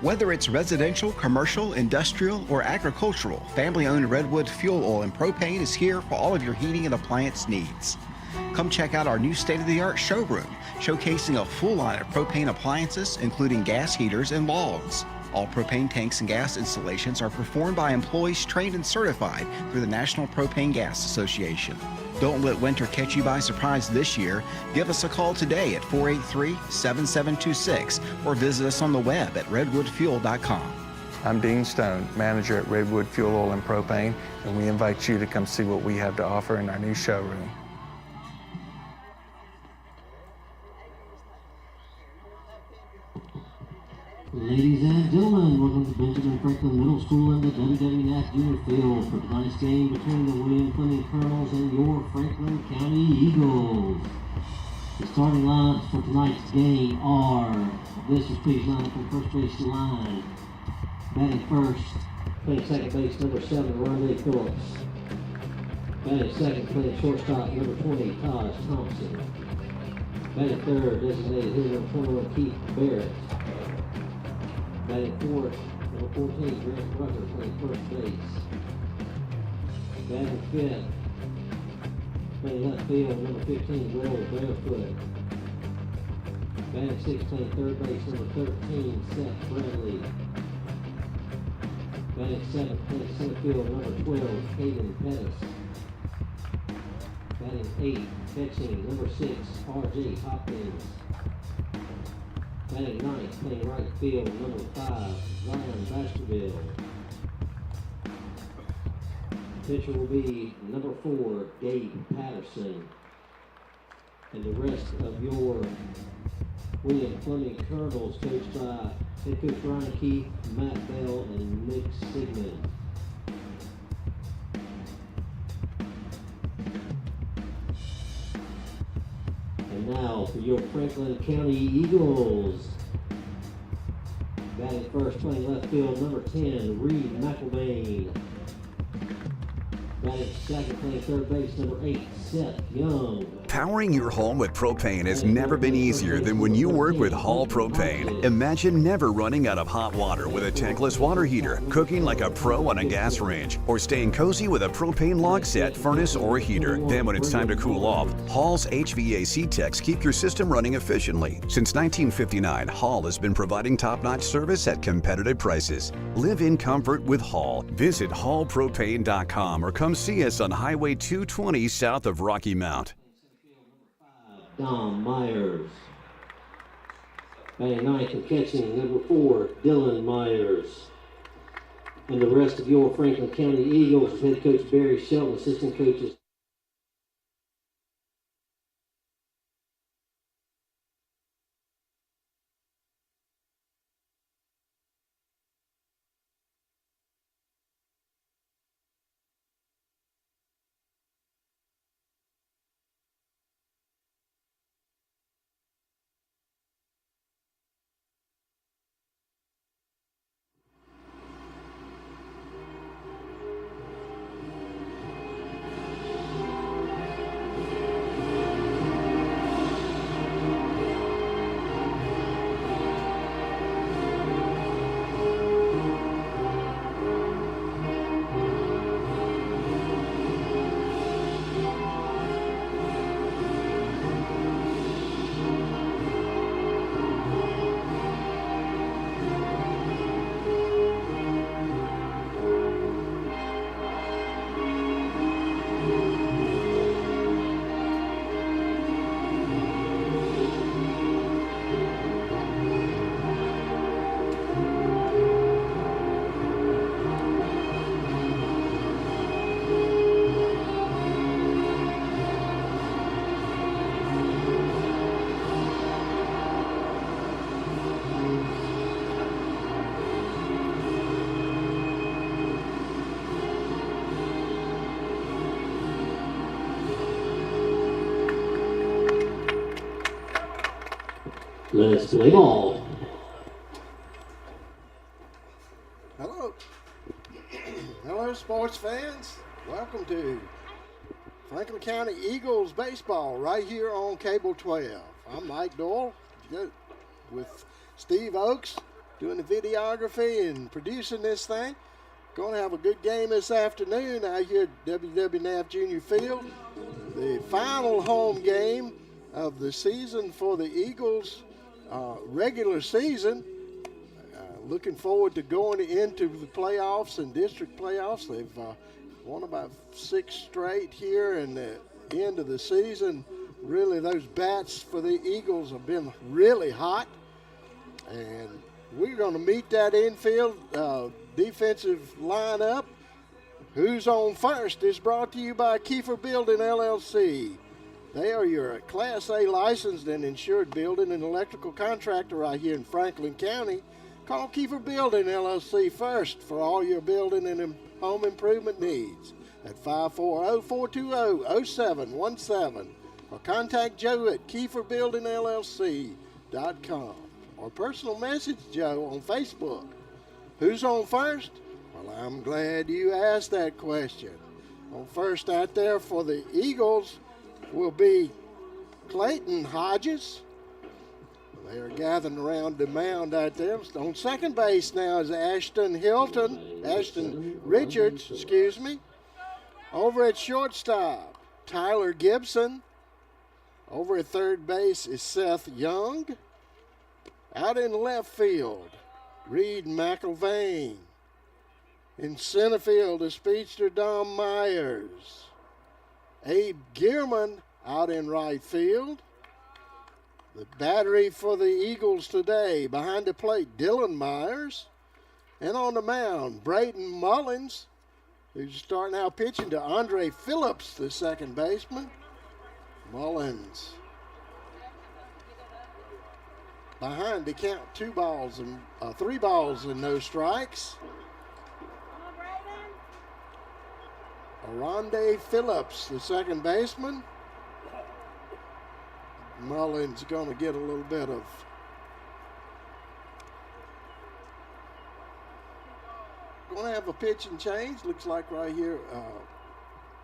Whether it's residential, commercial, industrial, or agricultural, family-owned Redwood Fuel Oil and Propane is here for all of your heating and appliance needs. Come check out our new state-of-the-art showroom, showcasing a full line of propane appliances, including gas heaters and logs. All propane tanks and gas installations are performed by employees trained and certified through the National Propane Gas Association. Don't let winter catch you by surprise this year. Give us a call today at 483-7726 or visit us on the web at redwoodfuel.com. I'm Dean Stone, manager at Redwood Fuel Oil and Propane, and we invite you to come see what we have to offer in our new showroom. Ladies and gentlemen, welcome to Benjamin Franklin Middle School and the WWNAF Junior Field for tonight's game between the William Fleming Colonels and your Franklin County Eagles. The starting lineups for tonight's game are this is please line up from first base line. Batting first, playing second base, number 7, Rondé Phillips. Batting second, playing shortstop, number 20, Taj Thompson. Batting third, designated hitter, number 21, Keith Barrett. Batting fourth, number 14, Grant Rucker, playing first base. Batting fifth, playing left field, number 15, Will Barefoot. Batting sixth, playing third base, number 13, Seth Bradley. Batting seventh, playing center field, number 12, Caden Pettis. Batting eighth, catching, number 6, R.J. Hopkins. Batting ninth, playing right field, number 5, Ryan Baskerville. Pitcher will be number 4, Gabe Patterson. And the rest of your William Fleming Colonels, coached by head coach Ryan Keith, Matt Bell, and Nick Sigmund. And now for your Franklin County Eagles. Batting first, playing left field, number 10, Reed McElvain. Batting second, playing third base, number 8, Seth Young. Powering your home with propane has never been easier than when you work with Hall Propane. Imagine never running out of hot water with a tankless water heater, cooking like a pro on a gas range, or staying cozy with a propane log set, furnace, or heater. Then when it's time to cool off, Hall's HVAC techs keep your system running efficiently. Since 1959, Hall has been providing top-notch service at competitive prices. Live in comfort with Hall. Visit hallpropane.com or come see us on Highway 220 south of Rocky Mount. Dom Myers. Batting ninth and catching, number 4, Dylan Myers. And the rest of your Franklin County Eagles, head coach Barry Shelton, assistant coaches Let's play ball. Hello. Hello, sports fans. Welcome to Franklin County Eagles baseball right here on Cable 12. I'm Mike Doyle with Steve Oakes doing the videography and producing this thing. Going to have a good game this afternoon out here at WWNAF Junior Field. The final home game of the season for the Eagles regular season. Looking forward to going into the playoffs and district playoffs. They've won about 6 straight here, and the end of the season, really those bats for the Eagles have been really hot. And we're going to meet that infield defensive lineup. Who's on first is brought to you by Kiefer Building LLC. They are your Class A licensed and insured building and electrical contractor right here in Franklin County. Call Kiefer Building LLC first for all your building and home improvement needs at 540-420-0717 or contact Joe at KieferBuildingLLC.com or personal message Joe on Facebook. Who's on first? Well, I'm glad you asked that question. On first out there for the Eagles will be Clayton Hodges. They are gathering around the mound out there. On second base now is Ashton Richards. Over at shortstop, Tyler Gibson. Over at third base is Seth Young. Out in left field, Reed McIlvain. In center field, the speedster Dom Myers. Abe Gearman out in right field. The battery for the Eagles today, behind the plate, Dylan Myers. And on the mound, Braden Mullins, who's starting out pitching to Andre Phillips, the second baseman. Mullins behind the count, 3 balls and no strikes. Aronde Phillips, the second baseman. Mullins going to get a little bit of going to have a pitch and change, looks like right here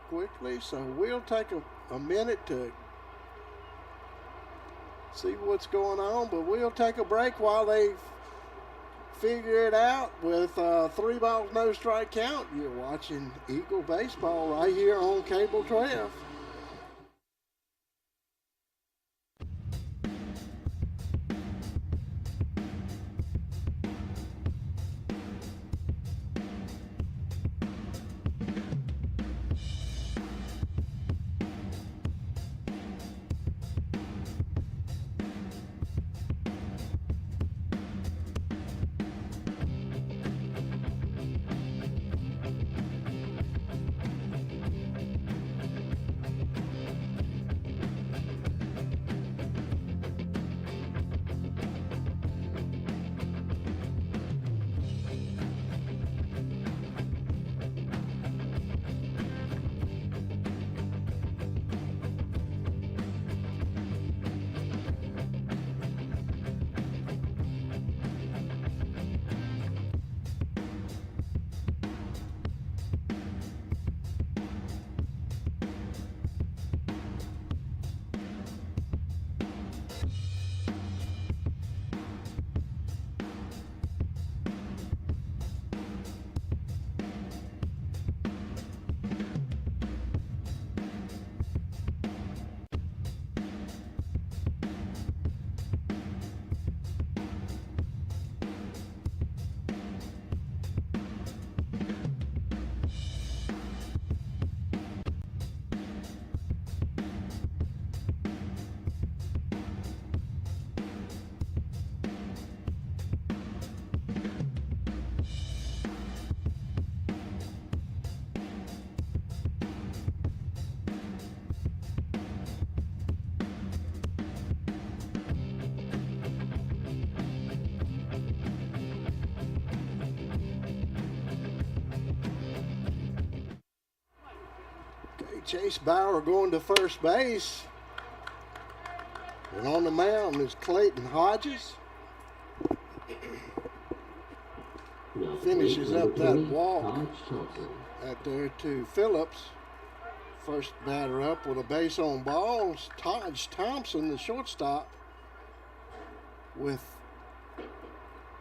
quickly. So we'll take a minute to see what's going on, but we'll take a break while they figure it out with 3 balls, no strike count. You're watching Eagle baseball right here on Cable 12. Chase Bauer going to first base. And on the mound is Clayton Hodges. Finishes up that walk out there to Phillips. First batter up with a base on balls, Taj Thompson, the shortstop. with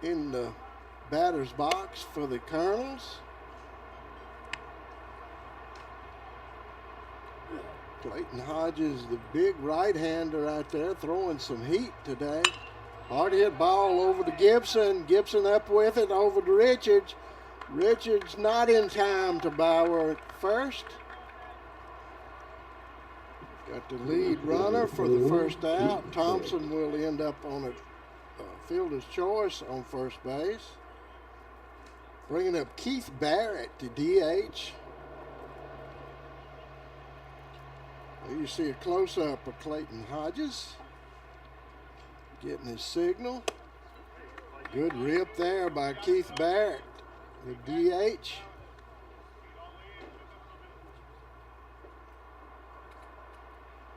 in the batter's box for the Colonels. Clayton Hodges, the big right-hander out there, throwing some heat today. Hard hit ball over to Gibson. Gibson up with it over to Richards. Richards not in time to Bauer at first. Got the lead runner for the first out. Thompson will end up on a fielder's choice on first base. Bringing up Keith Barrett to DH. There you see a close-up of Clayton Hodges getting his signal. Good rip there by Keith Barrett, the DH.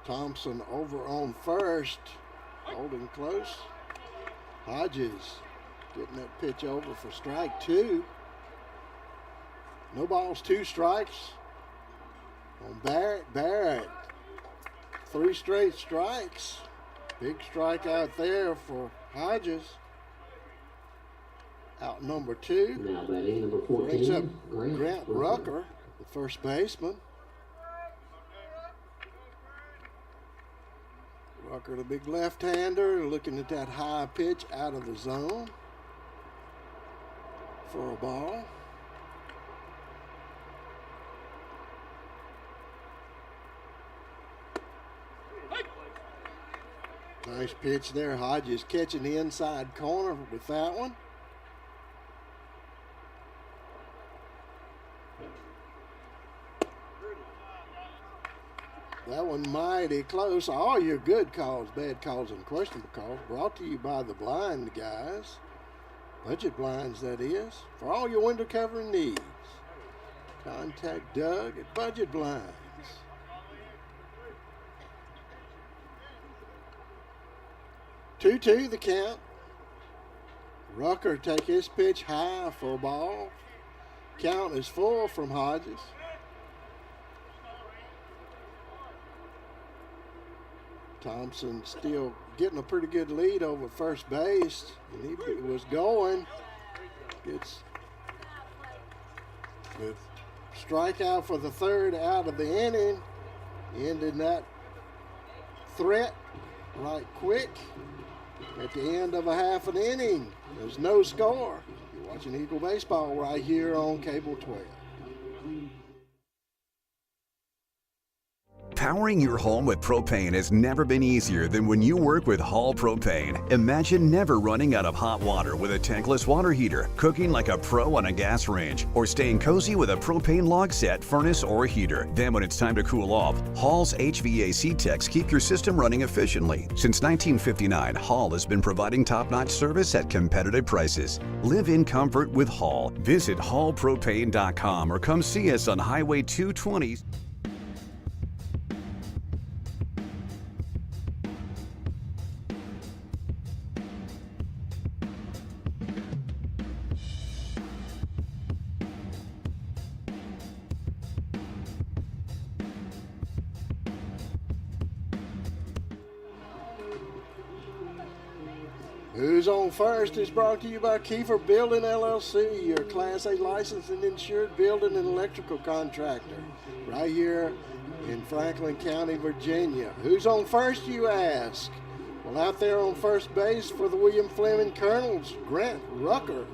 Thompson over on first, holding close. Hodges getting that pitch over for strike two. No balls, 2 strikes on Barrett. Barrett, 3 straight strikes. Big strike out there for Hodges. Out number 2. Now batting number 14. Brings up Grant Rucker, the first baseman. Rucker, the big left-hander, looking at that high pitch out of the zone for a ball. Nice pitch there. Hodges catching the inside corner with that one. That one mighty close. All your good calls, bad calls, and questionable calls brought to you by the blind guys. Budget blinds, that is. For all your window covering needs. Contact Doug at Budget Blinds. 2-2 the count. Rucker take his pitch high for a ball. Count is full from Hodges. Thompson still getting a pretty good lead over first base. And he was going. Gets the strikeout for the 3rd out of the inning. Ending that threat right quick. At the end of a half an inning, there's no score. You're watching Eagle Baseball right here on Cable 12. Powering your home with propane has never been easier than when you work with Hall Propane. Imagine never running out of hot water with a tankless water heater, cooking like a pro on a gas range, or staying cozy with a propane log set, furnace, or heater. Then when it's time to cool off, Hall's HVAC techs keep your system running efficiently. Since 1959, Hall has been providing top-notch service at competitive prices. Live in comfort with Hall. Visit hallpropane.com or come see us on Highway 220. Who's on First is brought to you by Kiefer Building LLC, your Class A licensed and insured building and electrical contractor, right here in Franklin County, Virginia. Who's on first, you ask? Well, out there on first base for the William Fleming Colonels, Grant Rucker.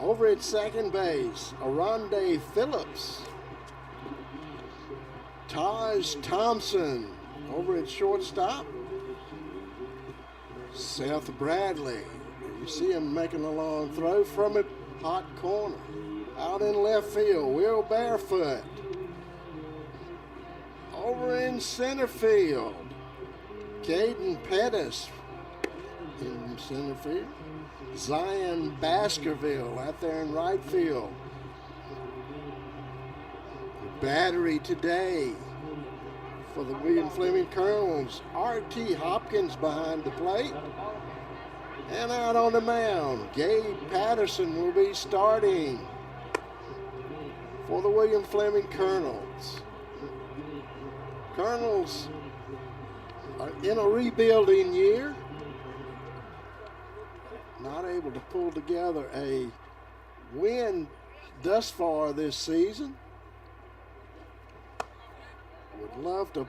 Over at second base, Aronde Phillips. Taj Thompson. Over at shortstop, Seth Bradley. You see him making a long throw from a hot corner. Out in left field, Will Barefoot. Over in center field, Caden Pettis in center field. Zion Baskerville out there in right field. The battery today for the William Fleming Colonels, R.T. Hopkins behind the plate. And out on the mound, Gabe Patterson will be starting for the William Fleming Colonels. Colonels are in a rebuilding year. not able to pull together a win thus far this season. Would love to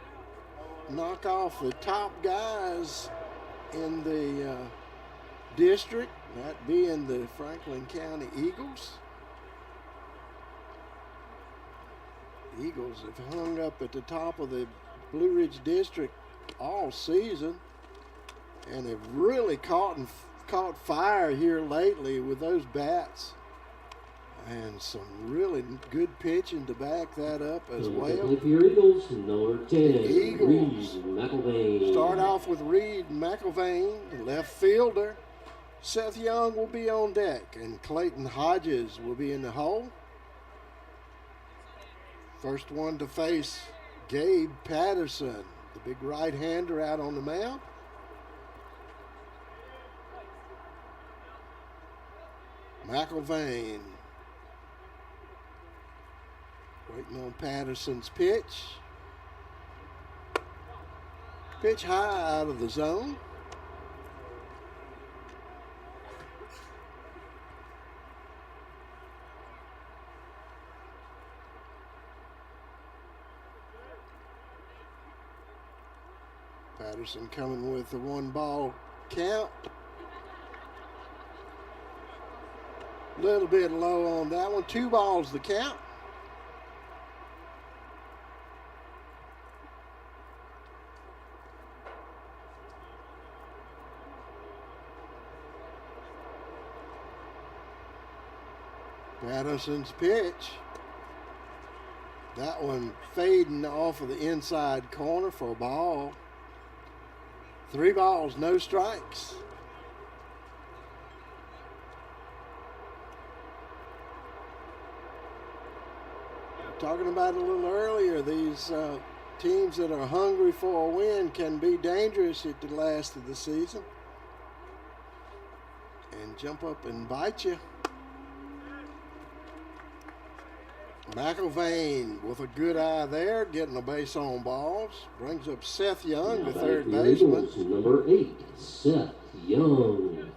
knock off the top guys in the district, that being the Franklin County Eagles. Eagles have hung up at the top of the Blue Ridge District all season and have really caught fire here lately with those bats, and some really good pitching to back that up as well. Your Eagles, number 10, Eagles Reed McElvain. Start off with Reed McElvain, the left fielder. Seth Young will be on deck, and Clayton Hodges will be in the hole. First one to face Gabe Patterson, the big right-hander out on the mound. McElvain waiting on Patterson's pitch. Pitch high out of the zone. Patterson coming with the 1-ball count. A little bit low on that one. 2 balls the count. Patterson's pitch. That one fading off of the inside corner for a ball. 3 balls, no strikes. Talking about it a little earlier, these teams that are hungry for a win can be dangerous at the last of the season and jump up and bite you. McElvain with a good eye there, getting a base on balls. Brings up Seth Young, the third baseman. Number 8, Seth Young.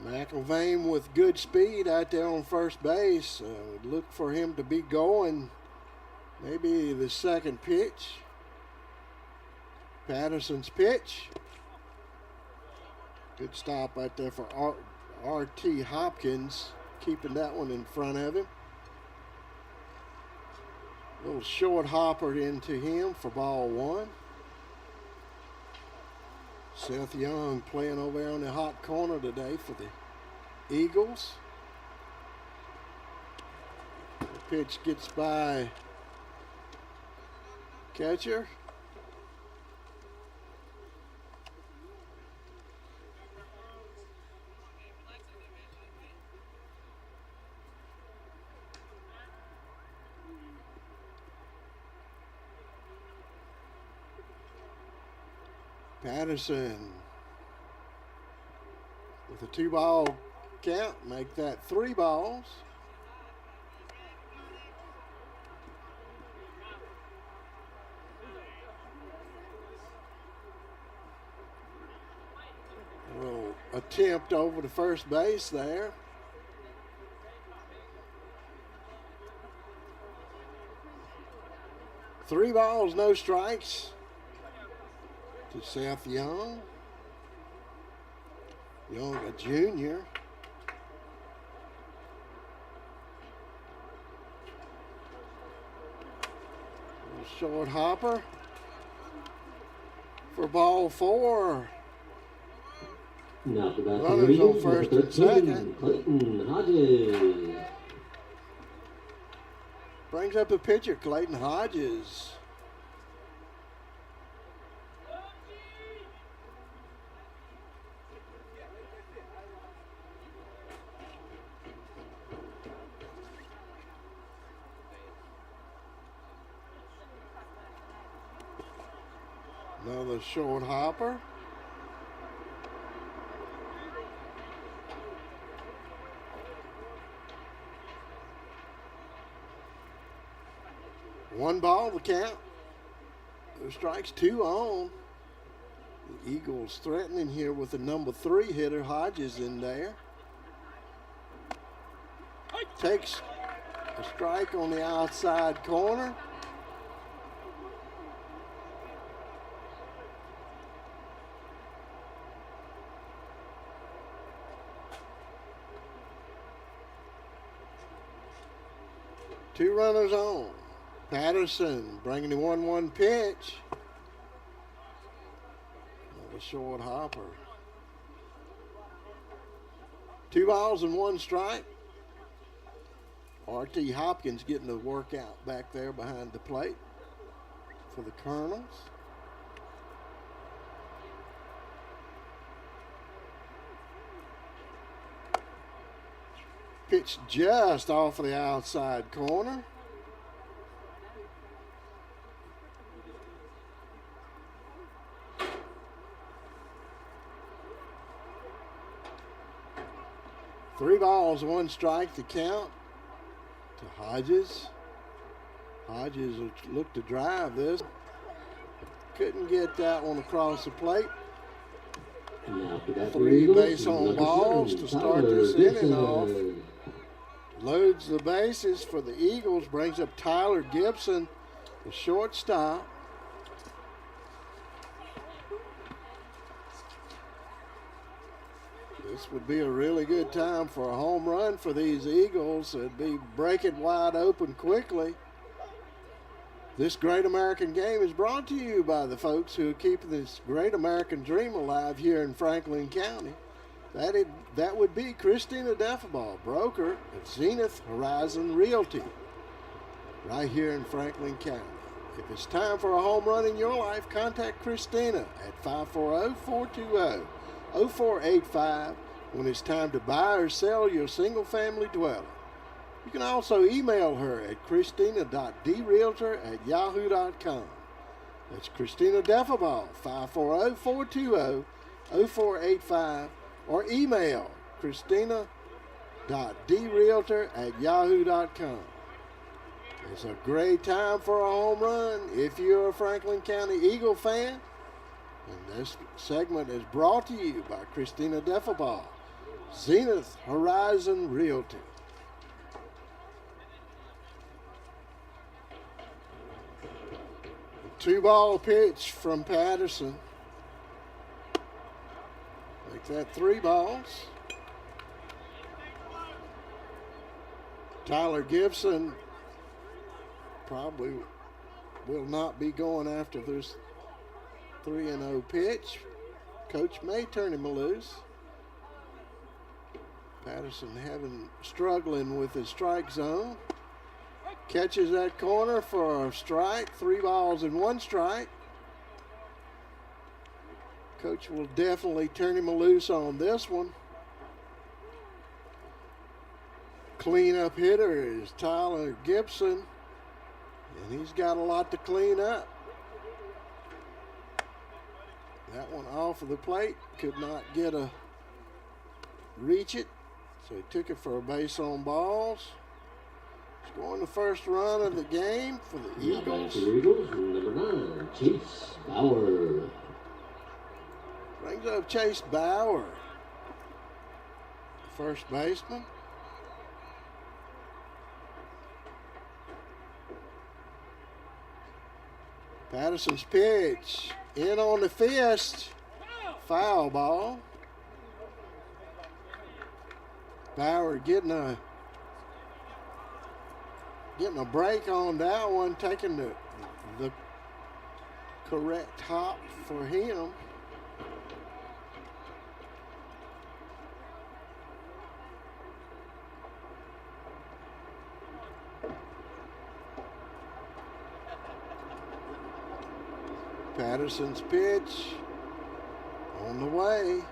McElvain with good speed out there on first base. Look for him to be going maybe the second pitch. Patterson's pitch. Good stop right there for R.T. Hopkins, keeping that one in front of him. A little short hopper into him for ball 1. Seth Young playing over there on the hot corner today for the Eagles. The pitch gets by catcher. Patterson with a 2-ball count, make that 3 balls. A little attempt over to first base there. Three balls, no strikes to Seth Young. Young, a junior. Short hopper for ball 4. Now the back Runners on first and 13, second. Clayton Hodges. Brings up the pitcher, Clayton Hodges. Another short hopper. One ball, the count. 2 strikes, 2 on. The Eagles threatening here with the number 3 hitter, Hodges, in there. Takes a strike on the outside corner. Two runners on. Patterson bringing the 1-1 pitch. Another short hopper. 2 balls and 1 strike. R.T. Hopkins getting the workout back there behind the plate for the Colonels. Pitch just off of the outside corner. Three balls, 1 strike to count to Hodges. Hodges will look to drive this. Couldn't get that one across the plate. 3 base on balls to start this inning off. Loads the bases for the Eagles, brings up Tyler Gibson, the shortstop. This would be a really good time for a home run for these Eagles. It'd be breaking wide open quickly. This great American game is brought to you by the folks who are keeping this great American dream alive here in Franklin County. That would be Christina Defabal, broker at Zenith Horizon Realty, right here in Franklin County. If it's time for a home run in your life, contact Christina at 540-420-0485 when it's time to buy or sell your single-family dwelling. You can also email her at christina.drealtor@yahoo.com. That's Christina Defabal, 540-420-0485, or email christina.drealtor@yahoo.com. It's a great time for a home run if you're a Franklin County Eagle fan. And this segment is brought to you by Christina Defabal, Zenith Horizon Realty. Two-ball pitch from Patterson. Make that 3 balls. Tyler Gibson probably will not be going after this 3-0 pitch. Coach may turn him loose. Patterson struggling with his strike zone. Catches that corner for a strike. 3 balls and 1 strike. Coach will definitely turn him loose on this one. Cleanup hitter is Tyler Gibson, and he's got a lot to clean up. That one off of the plate, could not reach it, so he took it for a base on balls. Scoring the first run of the game for the Eagles. Number 9, Chase Bauer. Brings up Chase Bauer, first baseman. Patterson's pitch in on the fist, foul ball. Bauer getting a break on that one, taking the correct hop for him. Patterson's pitch on the way.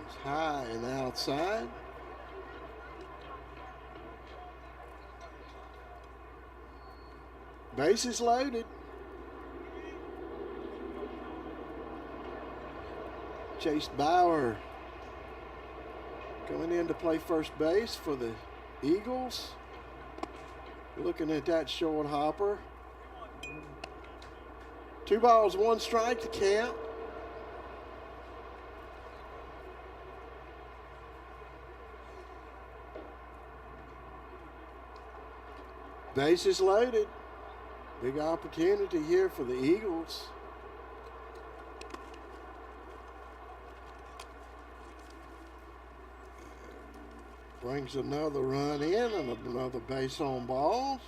It's high and outside. Bases loaded. Chase Bauer going in to play first base for the Eagles. Looking at that short hopper. 2 balls, 1 strike to count. Bases loaded. Big opportunity here for the Eagles. Brings another run in and another base on balls.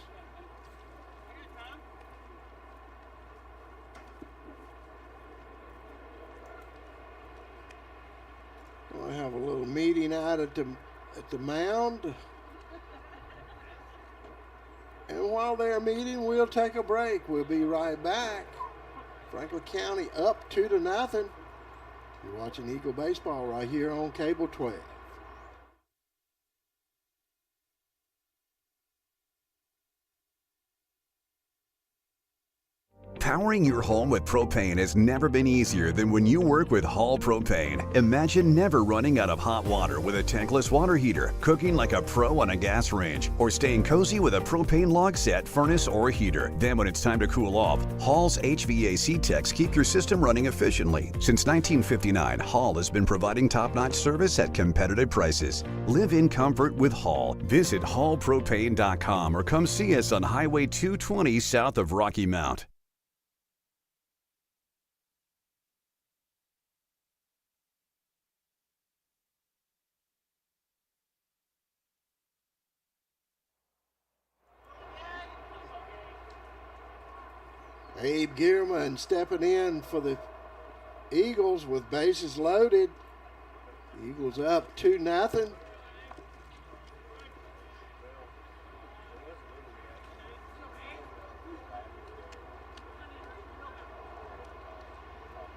Going to have a little meeting out at the mound. And while they're meeting, we'll take a break. We'll be right back. Franklin County up 2-0. You're watching Eagle Baseball right here on Cable 12. Powering your home with propane has never been easier than when you work with Hall Propane. Imagine never running out of hot water with a tankless water heater, cooking like a pro on a gas range, or staying cozy with a propane log set, furnace, or heater. Then when it's time to cool off, Hall's HVAC techs keep your system running efficiently. Since 1959, Hall has been providing top-notch service at competitive prices. Live in comfort with Hall. Visit hallpropane.com or come see us on Highway 220 south of Rocky Mount. Abe Gearman stepping in for the Eagles with bases loaded. Eagles up 2-0.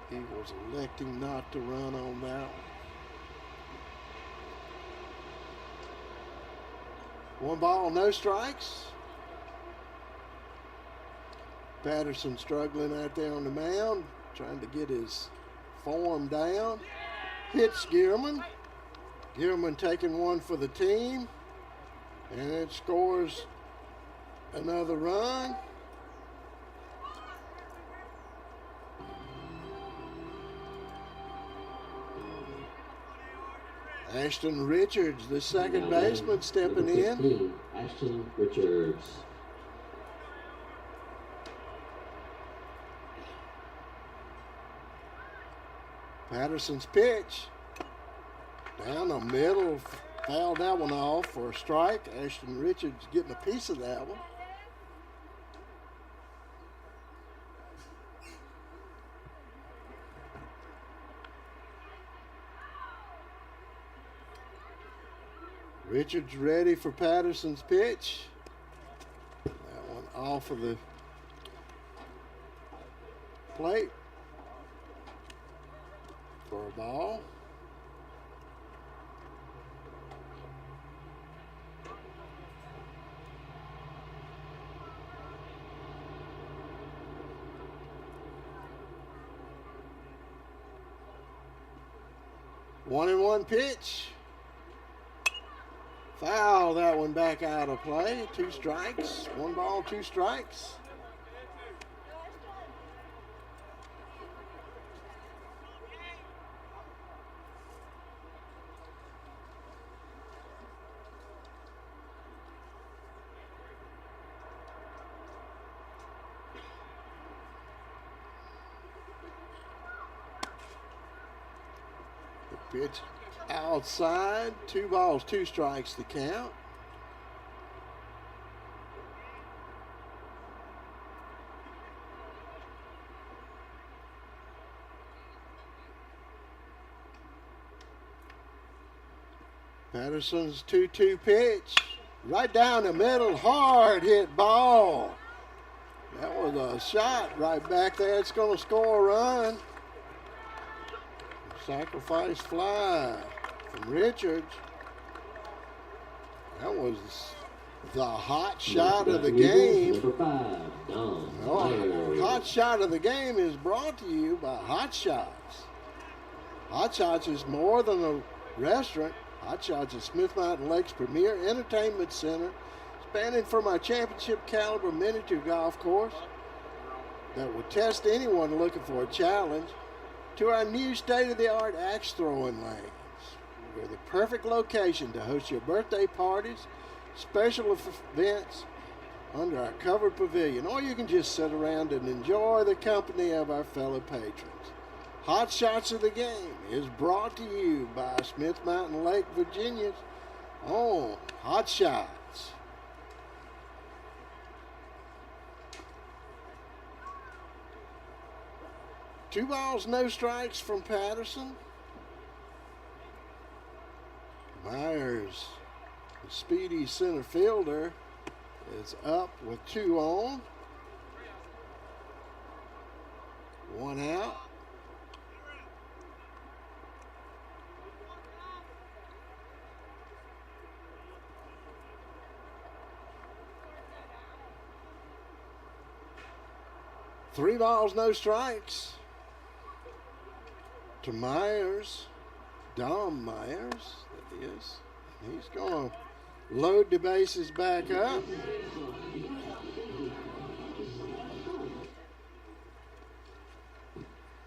Eagles electing not to run on that one. 1 ball, no strikes. Patterson struggling out there on the mound, trying to get his form down. Hits Gearman. Gearman taking one for the team. And it scores another run. Ashton Richards, the second baseman, stepping in. Ashton Richards. Patterson's pitch. Down the middle, fouled that one off for a strike. Ashton Richards getting a piece of that one. Richards ready for Patterson's pitch. That one off of the plate for a ball. One and one pitch. Foul that one back out of play. 2 strikes. 1 ball, 2 strikes. The pitch outside. 2 balls, 2 strikes to count. Patterson's 2-2 pitch. Right down the middle, hard hit ball. That was a shot right back there. It's going to score a run. Sacrifice fly from Richards. That was the hot shot of the game. Number 5, Don. Hot shot of the game is brought to you by Hot Shots. Hot Shots is more than a restaurant. Hot Shots is Smith Mountain Lake's premier entertainment center, spanning from our championship caliber miniature golf course that will test anyone looking for a challenge, to our new state-of-the-art axe throwing lanes. We're the perfect location to host your birthday parties, special events under our covered pavilion, or you can just sit around and enjoy the company of our fellow patrons. Hot Shots of the Game is brought to you by Smith Mountain Lake, Virginia's own Hot Shots. Two balls, no strikes from Patterson. Myers, the speedy center fielder, is up with 2 on. 1 out. Three balls, no strikes to Myers, Dom Myers, that is. He's going to load the bases back up.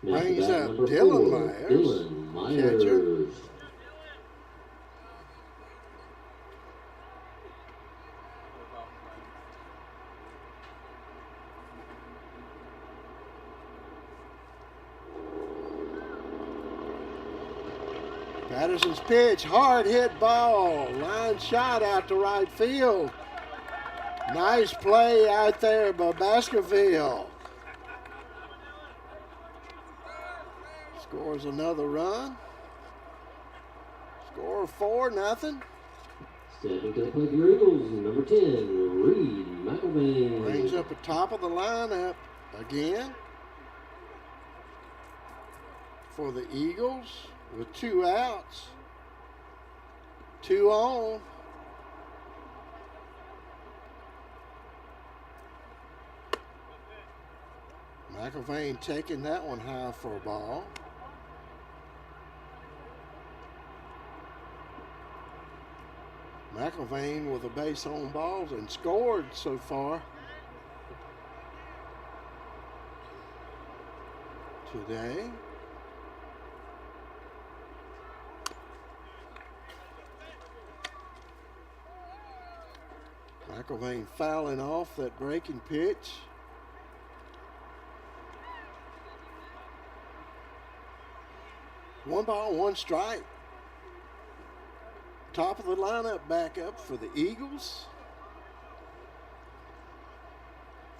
Brings up Dylan Myers, catcher. Patterson's pitch, hard hit ball, line shot out to right field. Nice play out there by Baskerville. Scores another run. Score 4-0. Stepping to the plate, your Eagles, number 10, Reed McElvain. Brings up the top of the lineup again for the Eagles with 2 outs. 2 on. McElvain taking that one high for a ball. McElvain with a base on balls and scored so far today. McElvain fouling off that breaking pitch. One ball, one strike. Top of the lineup back up for the Eagles.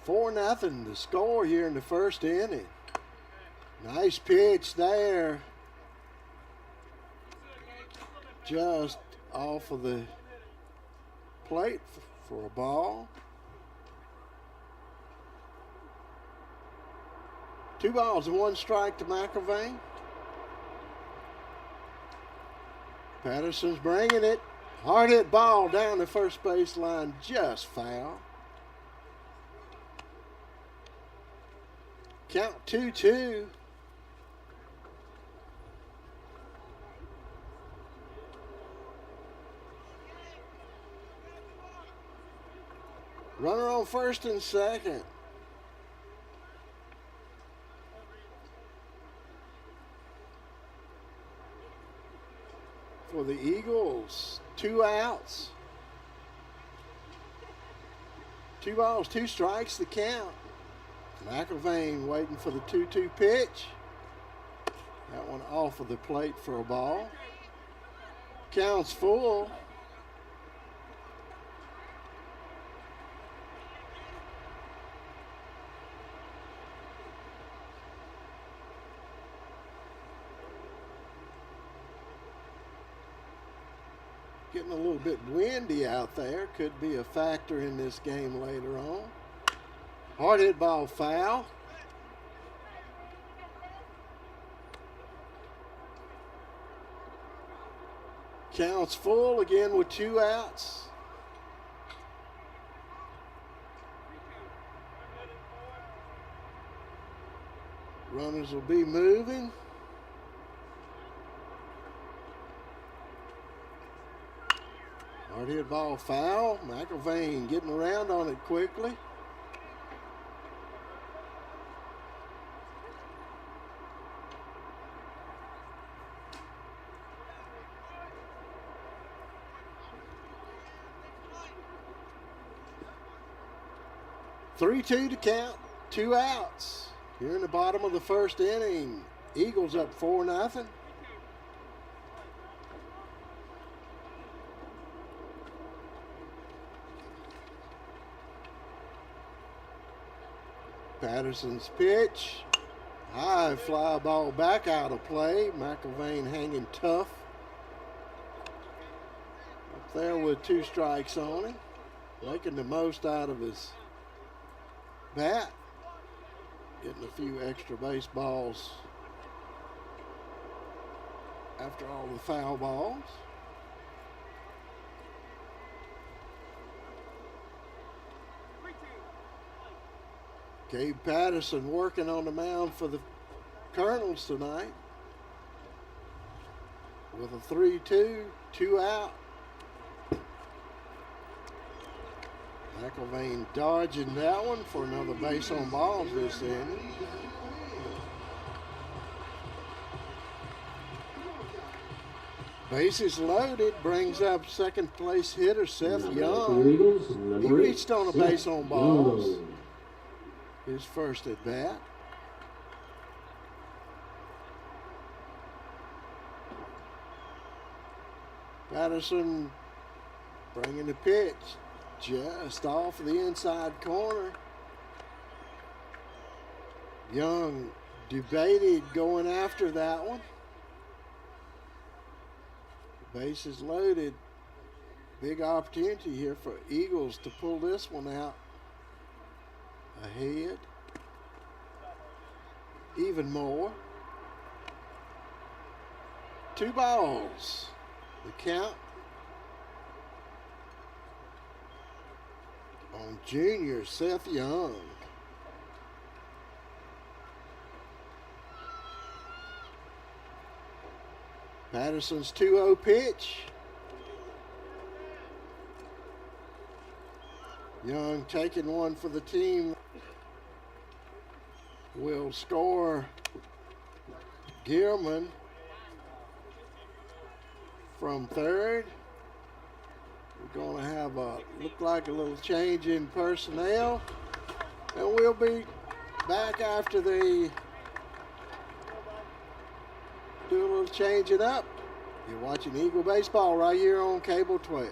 4-0 the score here in the first inning. Nice pitch there. Just off of the plate for a ball. 2 balls and 1 strike to McElvain. Patterson's bringing it. Hard hit ball down the first base line, just foul. Count 2-2. Runner on first and second. For the Eagles, 2 outs. 2 balls, 2 strikes, the count. McElvain waiting for the 2-2 pitch. That one off of the plate for a ball. Count's full. Getting a little bit windy out there. Could be a factor in this game later on. Hard hit ball foul. Counts full again with 2 outs. Runners will be moving. Hard hit ball foul. McElvain getting around on it quickly. 3-2 to count, 2 outs. Here in the bottom of the first inning, Eagles up 4-0. Patterson's pitch. High fly ball back out of play. McIlvain hanging tough. Up there with 2 strikes on him. Making the most out of his bat. Getting a few extra base balls after all the foul balls. Gabe Patterson working on the mound for the Colonels tonight with a 3-2, 2 out. McIlvain dodging that one for another base on balls this inning. Bases loaded brings up second place hitter Seth Young. He reached on a base on balls. His first at bat. Patterson bringing the pitch just off the inside corner. Young debated going after that one. Bases loaded. Big opportunity here for Eagles to pull this one out. Ahead. Even more. 2 balls. The count on junior Seth Young. Patterson's 2-0 pitch. Young taking one for the team. Will score Gierman from third. We're going to have look like a little change in personnel, and we'll be back after they do a little changing up. You're watching Eagle Baseball right here on Cable 12.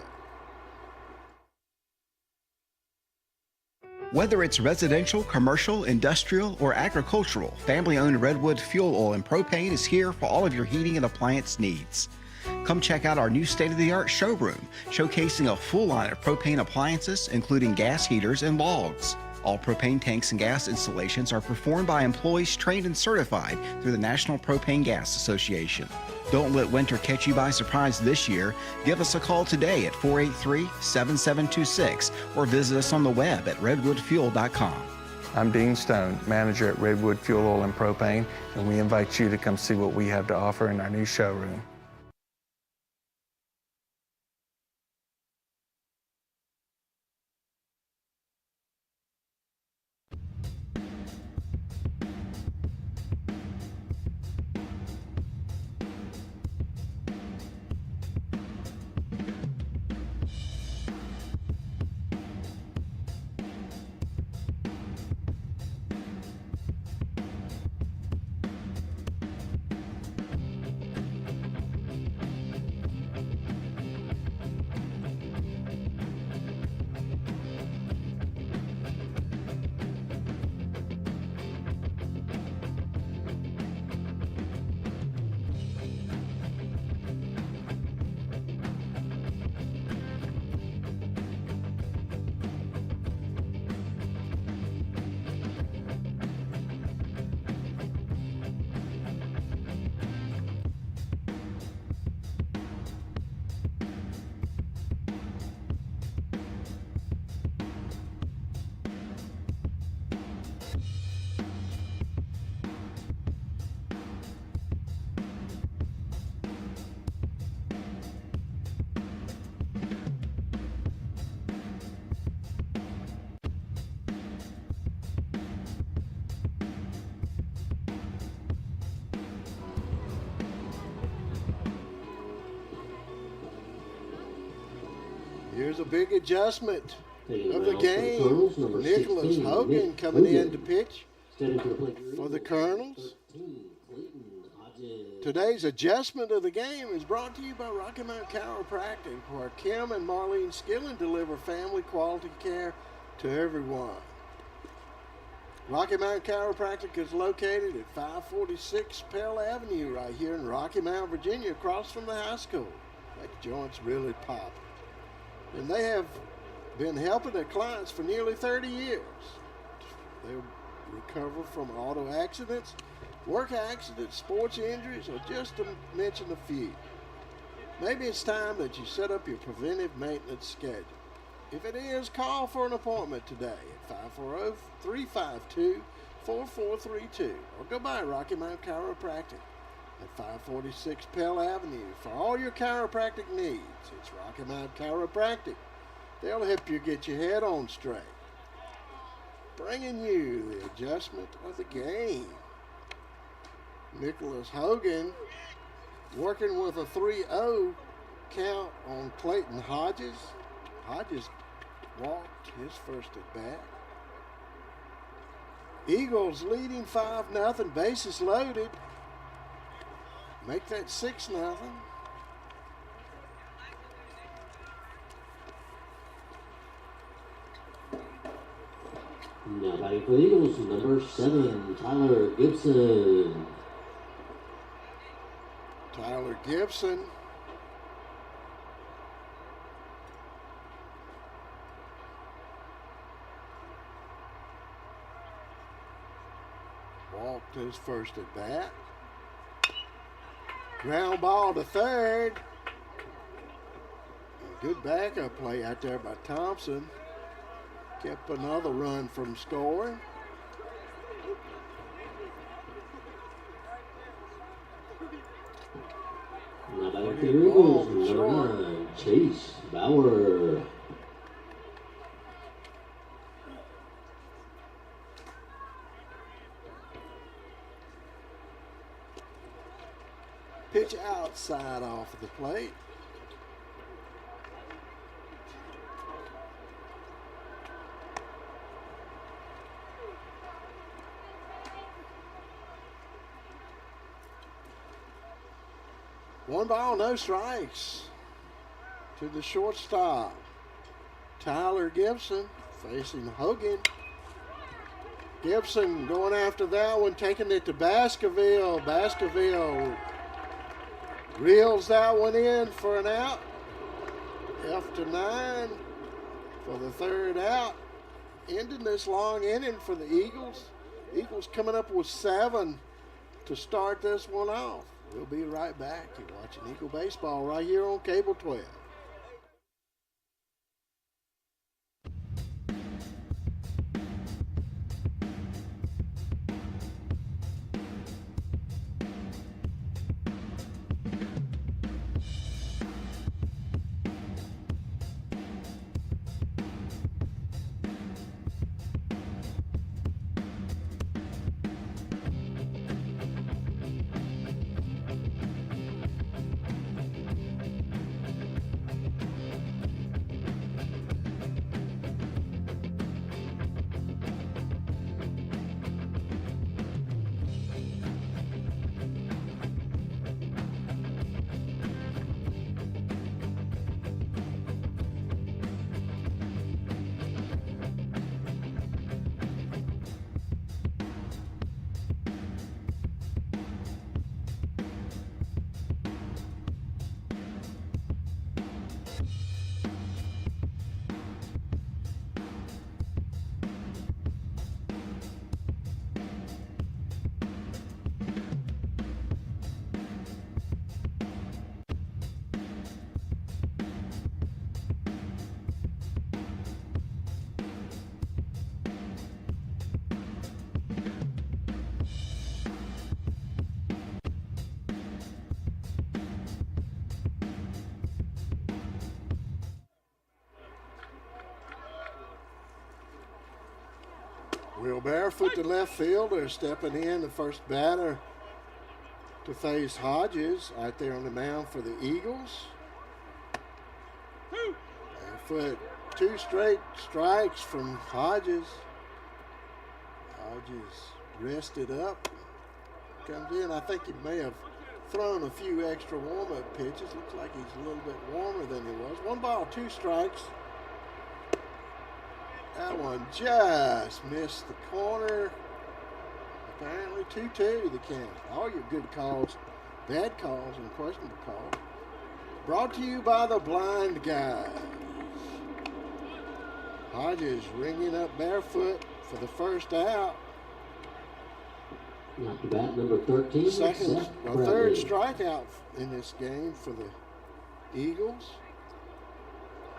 Whether it's residential, commercial, industrial, or agricultural, family-owned Redwood Fuel Oil and Propane is here for all of your heating and appliance needs. Come check out our new state-of-the-art showroom, showcasing a full line of propane appliances, including gas heaters and logs. All propane tanks and gas installations are performed by employees trained and certified through the National Propane Gas Association. Don't let winter catch you by surprise this year. Give us a call today at 483-7726 or visit us on the web at redwoodfuel.com. I'm Dean Stone, manager at Redwood Fuel Oil and Propane, and we invite you to come see what we have to offer in our new showroom. Here's a big adjustment of the game. Nicholas Hogan coming in to pitch for the Colonels. Today's adjustment of the game is brought to you by Rocky Mount Chiropractic, where Kim and Marlene Skillen deliver family quality care to everyone. Rocky Mount Chiropractic is located at 546 Pell Avenue right here in Rocky Mount, Virginia, across from the high school. That joint's really popping. And they have been helping their clients for nearly 30 years. They recover from auto accidents, work accidents, sports injuries, or just to mention a few. Maybe it's time that you set up your preventive maintenance schedule. If it is, call for an appointment today at 540-352-4432 or go by Rocky Mount Chiropractic at 546 Pell Avenue for all your chiropractic needs. It's Rocky Mount Chiropractic. They'll help you get your head on straight. Bringing you the adjustment of the game. Nicholas Hogan working with a 3-0 count on Clayton Hodges. Hodges walked his first at bat. Eagles leading 5-0, bases loaded. Make that 6-0. Now batting for the Eagles, number 7, Tyler Gibson. Tyler Gibson. Walked his first at bat. Ground ball to third. A good backup play out there by Thompson. Kept another run from scoring. Now batting for the Eagles, number 9, Chase Bauer. Pitch outside off of the plate. One ball, no strikes to the shortstop. Tyler Gibson facing Hogan. Gibson going after that one, taking it to Baskerville. Baskerville reels that one in for an out. After 9 for the third out. Ending this long inning for the Eagles. Eagles coming up with 7 to start this one off. We'll be right back. You're watching Eagle Baseball right here on Cable 12. Will Barefoot to left fielder stepping in, the first batter to face Hodges out there on the mound for the Eagles. Barefoot 2 straight strikes from Hodges. Hodges rested up. Comes in. I think he may have thrown a few extra warm-up pitches. Looks like he's a little bit warmer than he was. 1 ball, 2 strikes. That one just missed the corner. Apparently 2-2 the count. All your good calls, bad calls, and questionable calls. Brought to you by the blind guys. Hodges ringing up barefoot for the first out. Now to bat, number 13. Third strikeout in this game for the Eagles.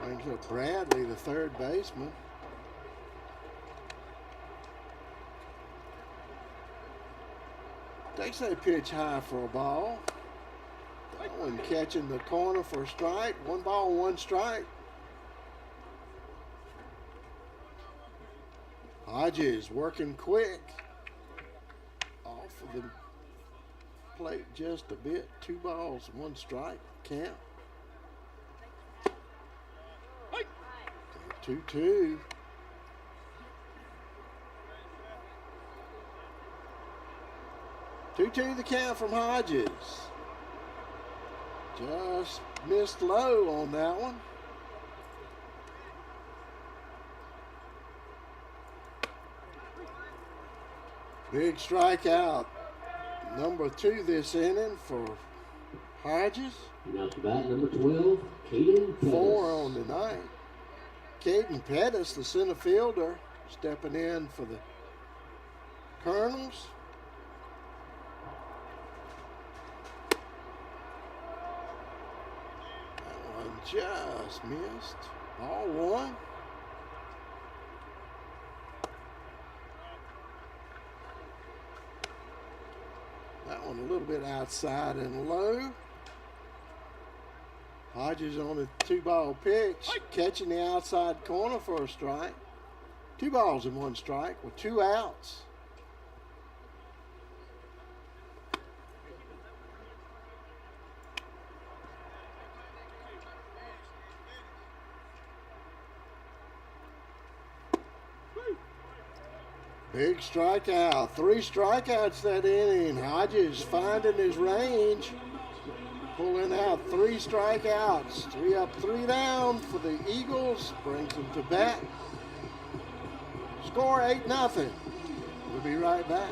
Brings up Bradley, the third baseman. Takes that pitch high for a ball. That one catching the corner for a strike. 1 ball, 1 strike. Hodges working quick. Off of the plate just a bit. 2 balls, 1 strike. Count. 2-2. Two-two the count from Hodges. Just missed low on that one. Big strikeout. Number 2 this inning for Hodges. Now to bat, number 12, Caden Pettis. 4 on the night. Caden Pettis, the center fielder, stepping in for the Colonels. Just missed. Ball 1. That one a little bit outside and low. Hodges on a 2-ball pitch, catching the outside corner for a strike. 2 balls and 1 strike with 2 outs. Big strikeout. 3 strikeouts that inning. Hodges finding his range. Pulling out 3 strikeouts. 3 up, 3 down for the Eagles. Brings them to bat. Score 8-0. We'll be right back.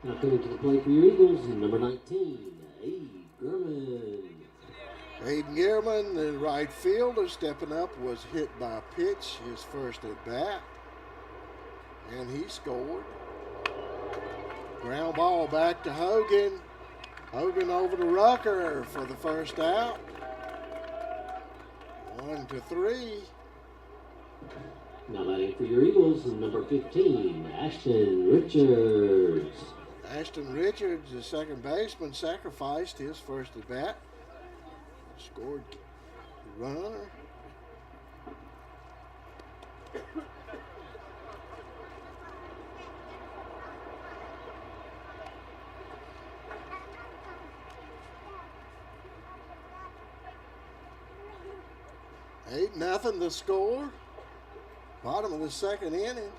Now coming to the plate for your Eagles, number 19, A. Gurman. Aiden Gehrman, the right fielder, stepping up, was hit by a pitch, his first at bat, and he scored. Ground ball back to Hogan. Hogan over to Rucker for the first out. 1-3. Now batting for your Eagles, number 15, Ashton Richards. Ashton Richards, the second baseman, sacrificed his first at bat. Scored the runner. Eight nothing the score. Bottom of the second inning.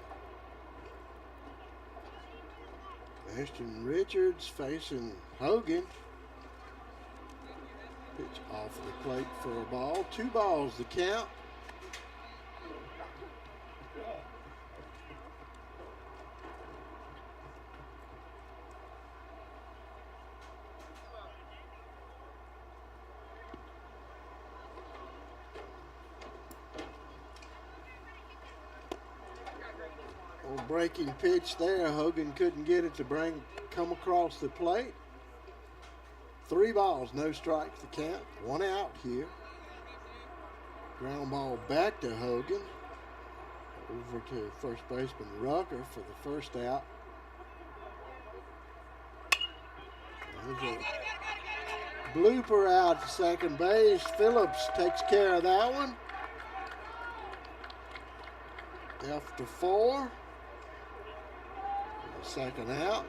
Ashton Richards facing Hogan. Pitch off the plate for a ball. 2 balls the count. Old breaking pitch there. Hogan couldn't get it to come across the plate. 3 balls, no strikes to count. 1 out here. Ground ball back to Hogan. Over to first baseman Rucker for the first out. There's a blooper out to second base. Phillips takes care of that one. After 4. Second out.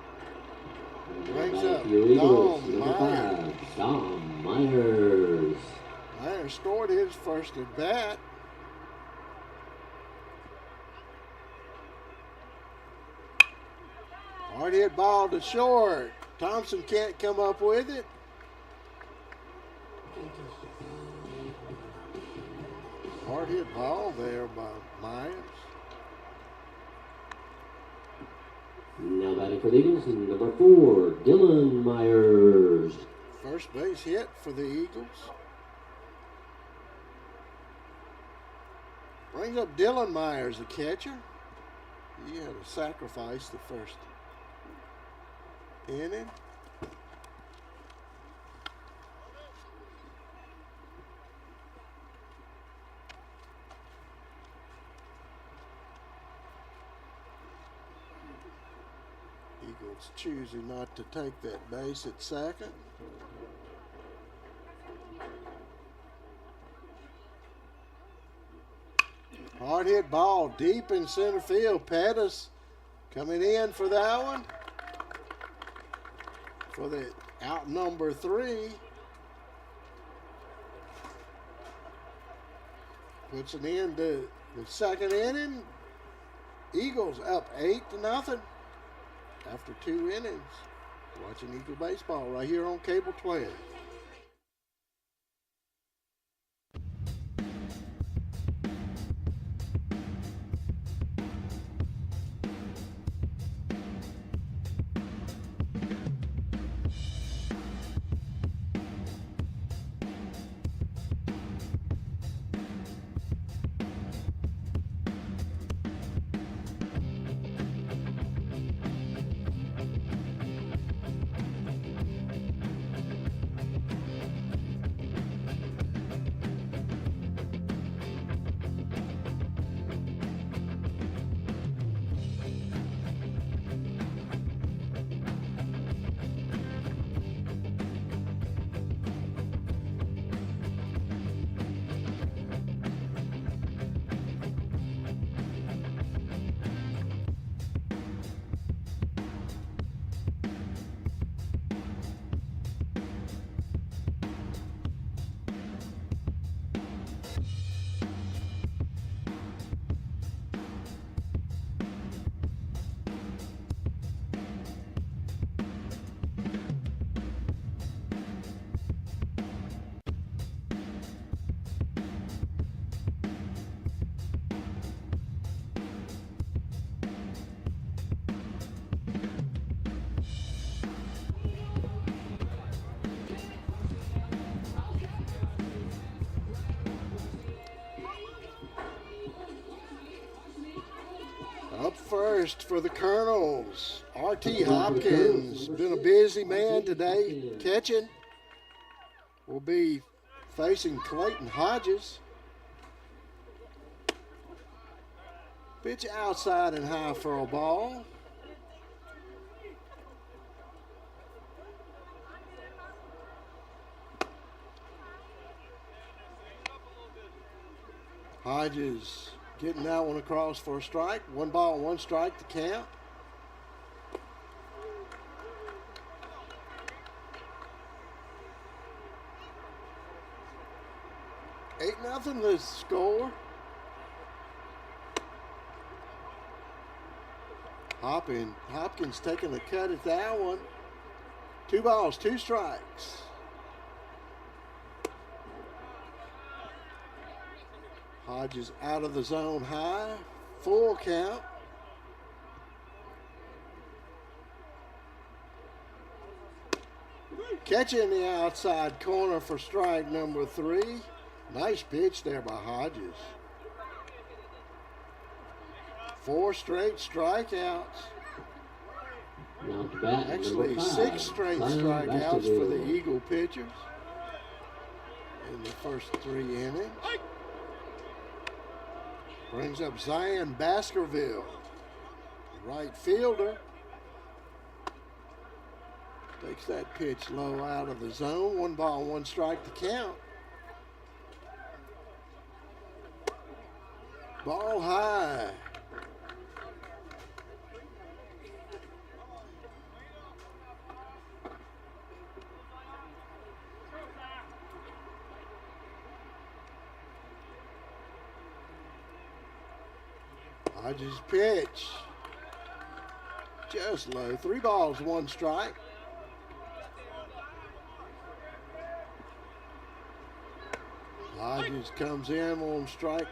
Brings up Dom Myers. Dom Myers. Myers scored his first at bat. Hard hit ball to short. Thompson can't come up with it. Hard hit ball there by Myers. Now batting for the Eagles, number 4, Dylan Myers. First base hit for the Eagles. Brings up Dylan Myers, the catcher. He had to sacrifice the first inning. Eagles choosing not to take that base at second. Hard hit ball deep in center field. Pettis coming in for that one. For the out number 3. Puts an end to the second inning. Eagles up 8-0 after 2 innings. Watching Eagle baseball right here on Cable 12. first for the Colonels. R.T. Hopkins, been a busy man today, catching. Will be facing Clayton Hodges. Pitch outside and high for a ball. Hodges getting that one across for a strike. 1 ball, 1 strike to count. Eight nothing the score. Hopkins taking a cut at that one. 2 balls, 2 strikes. Hodges out of the zone high. Full count. Catching the outside corner for strike number 3. Nice pitch there by Hodges. 4 straight strikeouts. Actually, 6 straight strikeouts for the Eagle pitchers in the first 3 innings. Brings up Zion Baskerville, right fielder. Takes that pitch low out of the zone. 1 ball, 1 strike to count. Ball high. Hodges pitch. Just low. 3 balls, 1 strike. Hodges comes in on strike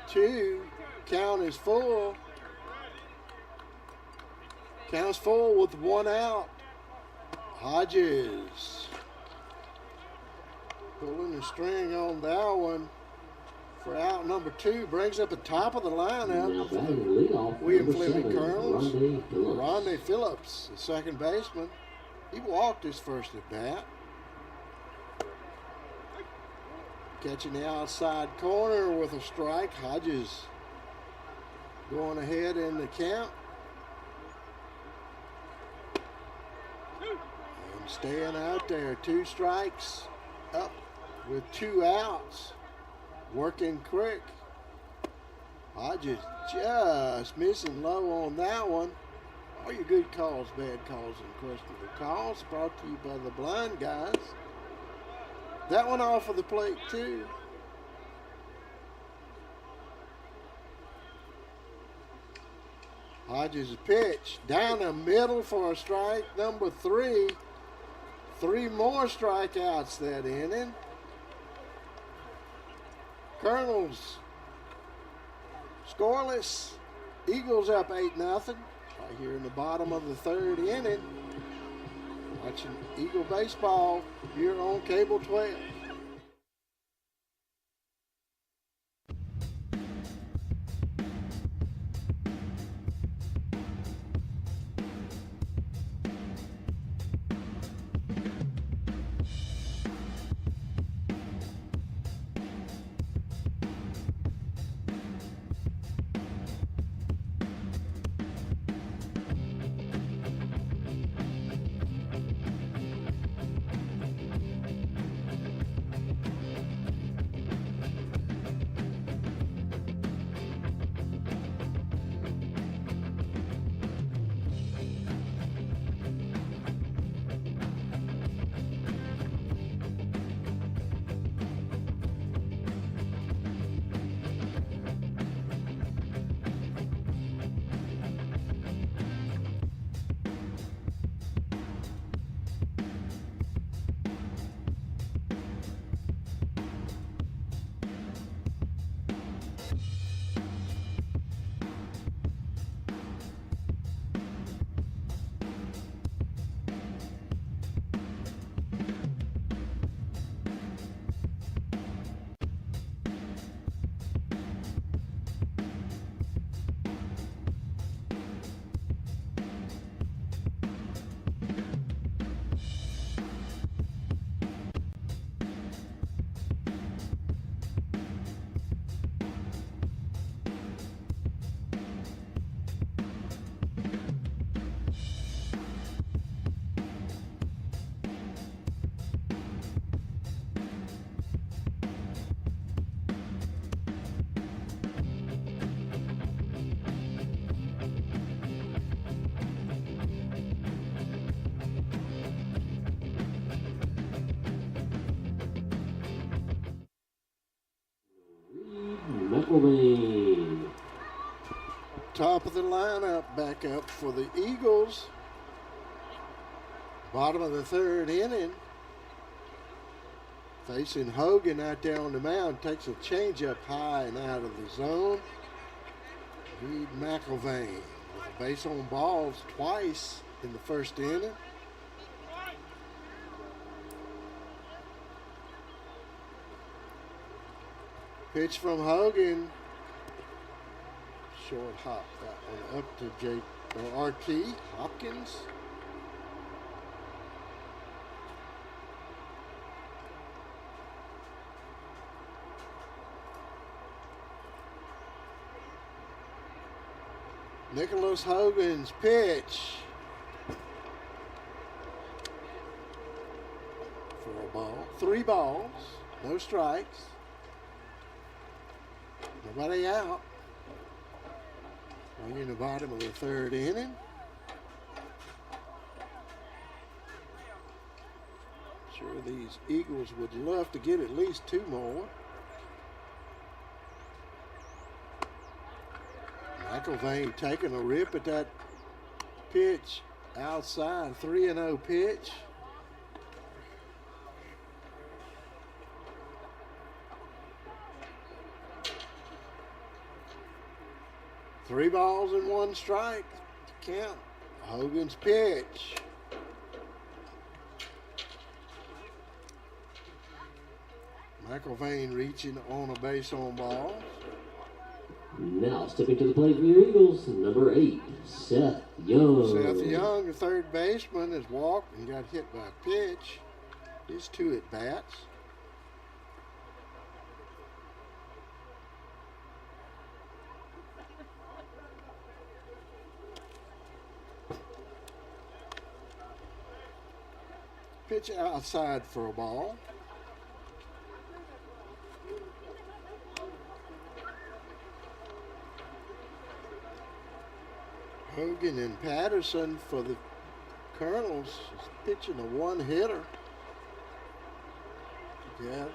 2. Count is full. Count's full with 1 out. Hodges pulling the string on that one for out number 2. Brings up the top of the lineup for the William Fleming Colonels. Rodney Phillips, the second baseman. He walked his first at bat. Catching the outside corner with a strike. Hodges going ahead in the count. And staying out there. 2 strikes up with 2 outs. Working quick. Hodges just missing low on that one. All your good calls, bad calls, and questionable calls brought to you by the blind guys. That one off of the plate too. Hodges' pitch down the middle for a strike number 3. 3 more strikeouts that inning. Colonels scoreless. Eagles up 8-0. Right here in the bottom of the 3rd inning. Watching Eagle baseball here on Cable 12. Fleming. Top of the lineup back up for the Eagles. Bottom of the third inning. Facing Hogan out there on the mound. Takes a changeup high and out of the zone. Reed McElvain with a base on balls twice in the first inning. Pitch from Hogan. Short hop that one up to RT Hopkins. Nicholas Hogan's pitch. For a ball. 3 balls. No strikes. Nobody out. We're in the bottom of the third inning. Sure these Eagles would love to get at least 2 more. McElvain taking a rip at that pitch outside. 3-0 pitch. Three balls and 1 strike to count. Hogan's pitch. McElvain reaching on a base on ball. Now stepping to the plate for your Eagles, number 8, Seth Young. Seth Young, the third baseman, has walked and got hit by a pitch. His 2 at bats. Pitch outside for a ball. Hogan and Patterson for the Colonels is pitching a 1-hitter together.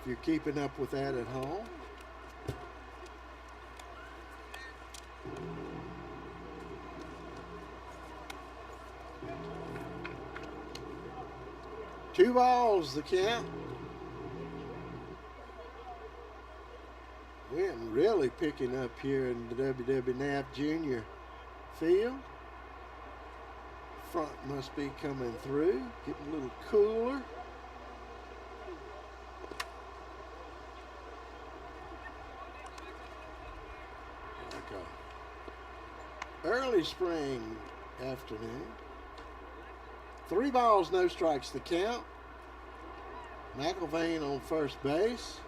If you're keeping up with that at home. Two balls, the count. Wind really picking up here in the WWNAF Junior field. Front must be coming through, getting a little cooler. Like a early spring afternoon. 3 balls, no strikes to count. McElvain on first base.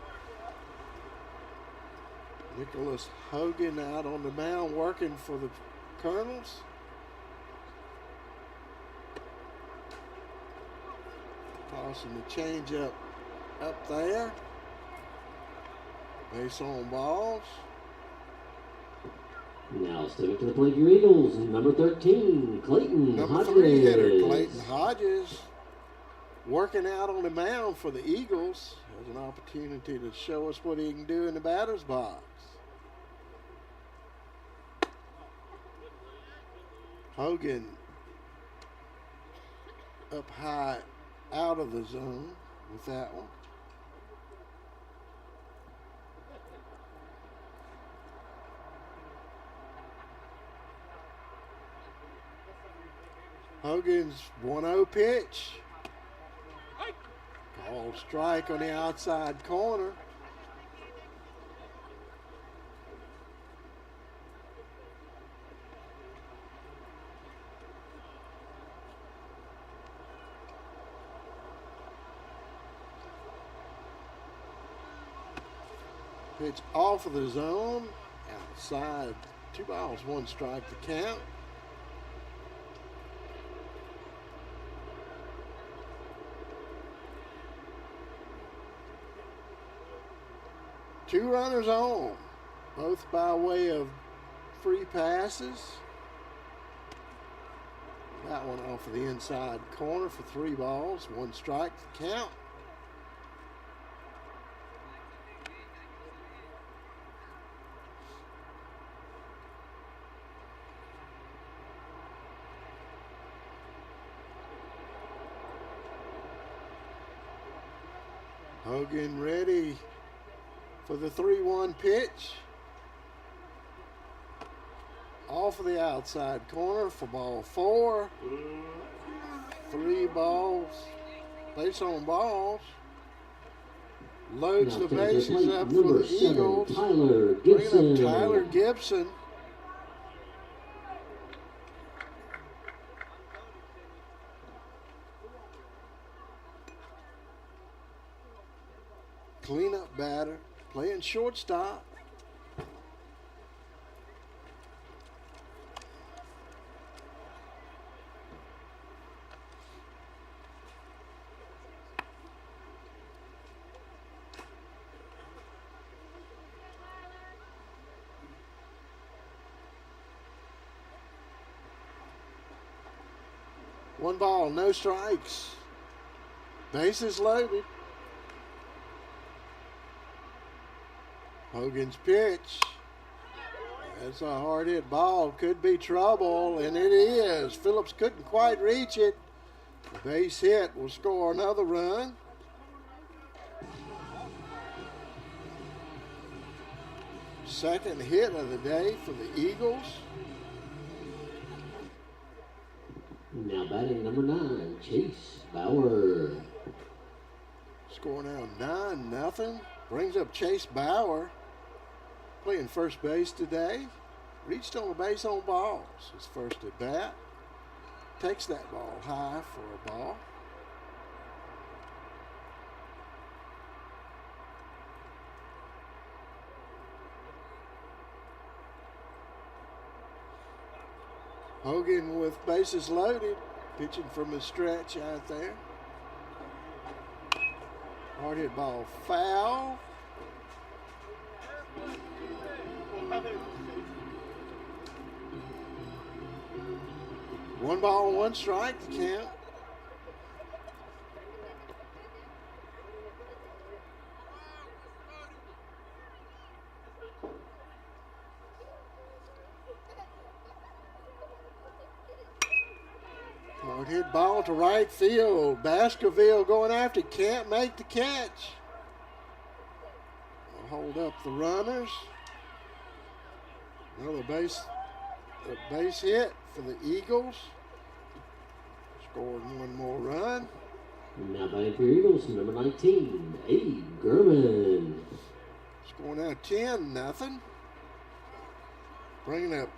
Nicholas Hogan out on the mound working for the Colonels. Tossing the changeup up there. Base on balls. Now stepping to the plate for your Eagles, number 13, Clayton Number Hodges. 3 hitter, Clayton Hodges, working out on the mound for the Eagles. Has an opportunity to show us what he can do in the batter's box. Hogan up high out of the zone with that one. Hogan's 1-0 pitch. Called strike on the outside corner. Pitch off of the zone, outside. 2 balls, 1 strike to count. Two runners on, both by way of free passes. That one off of the inside corner for 3 balls, 1 strike to count. Hogan ready for the 3-1 pitch. Off of the outside corner for ball 4. 3 balls. Base on balls. Loads the bases up for the Eagles. Tyler Bringing Gibson. up Tyler Gibson. Cleanup batter, playing shortstop. One ball, no strikes. Bases loaded. Hogan's pitch. That's a hard hit ball. Could be trouble, and it is. Phillips couldn't quite reach it. The base hit will score another run. Second hit of the day for the Eagles. Now batting number 9, Chase Bauer. Score now 9-0. Brings up Chase Bauer. Playing first base today. Reached on the base on balls. His first at bat. Takes that ball high for a ball. Hogan with bases loaded, pitching from his stretch out there. Hard hit ball foul. One ball, one strike to count. Hard hit ball to right field. Baskerville going after it. Can't make the catch. We'll hold up the runners. Another base hit for the Eagles. Scored one more run. Now batting for Eagles, number 19, Abe Gurman. Score now 10-0. Bringing up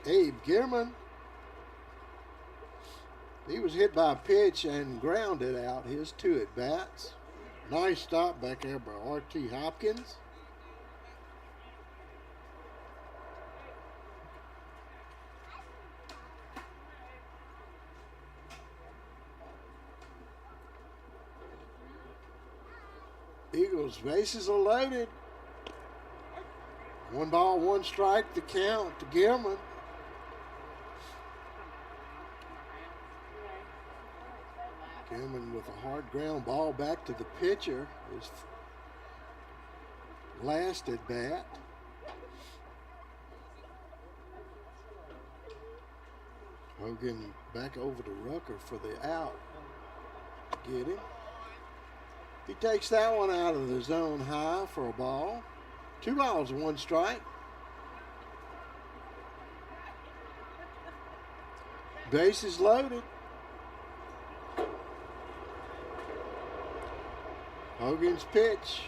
Abe Gurman. He was hit by a pitch and grounded out his 2 at-bats. Nice stop back there by R.T. Hopkins. Eagles bases are loaded. One ball, one strike to count to Gilman. Gilman with a hard ground ball back to the pitcher. His last at bat. Hogan back over to Rucker for the out. Get him. He takes that one out of the zone high for a ball. 2 balls, 1 strike. Bases loaded. Hogan's pitch.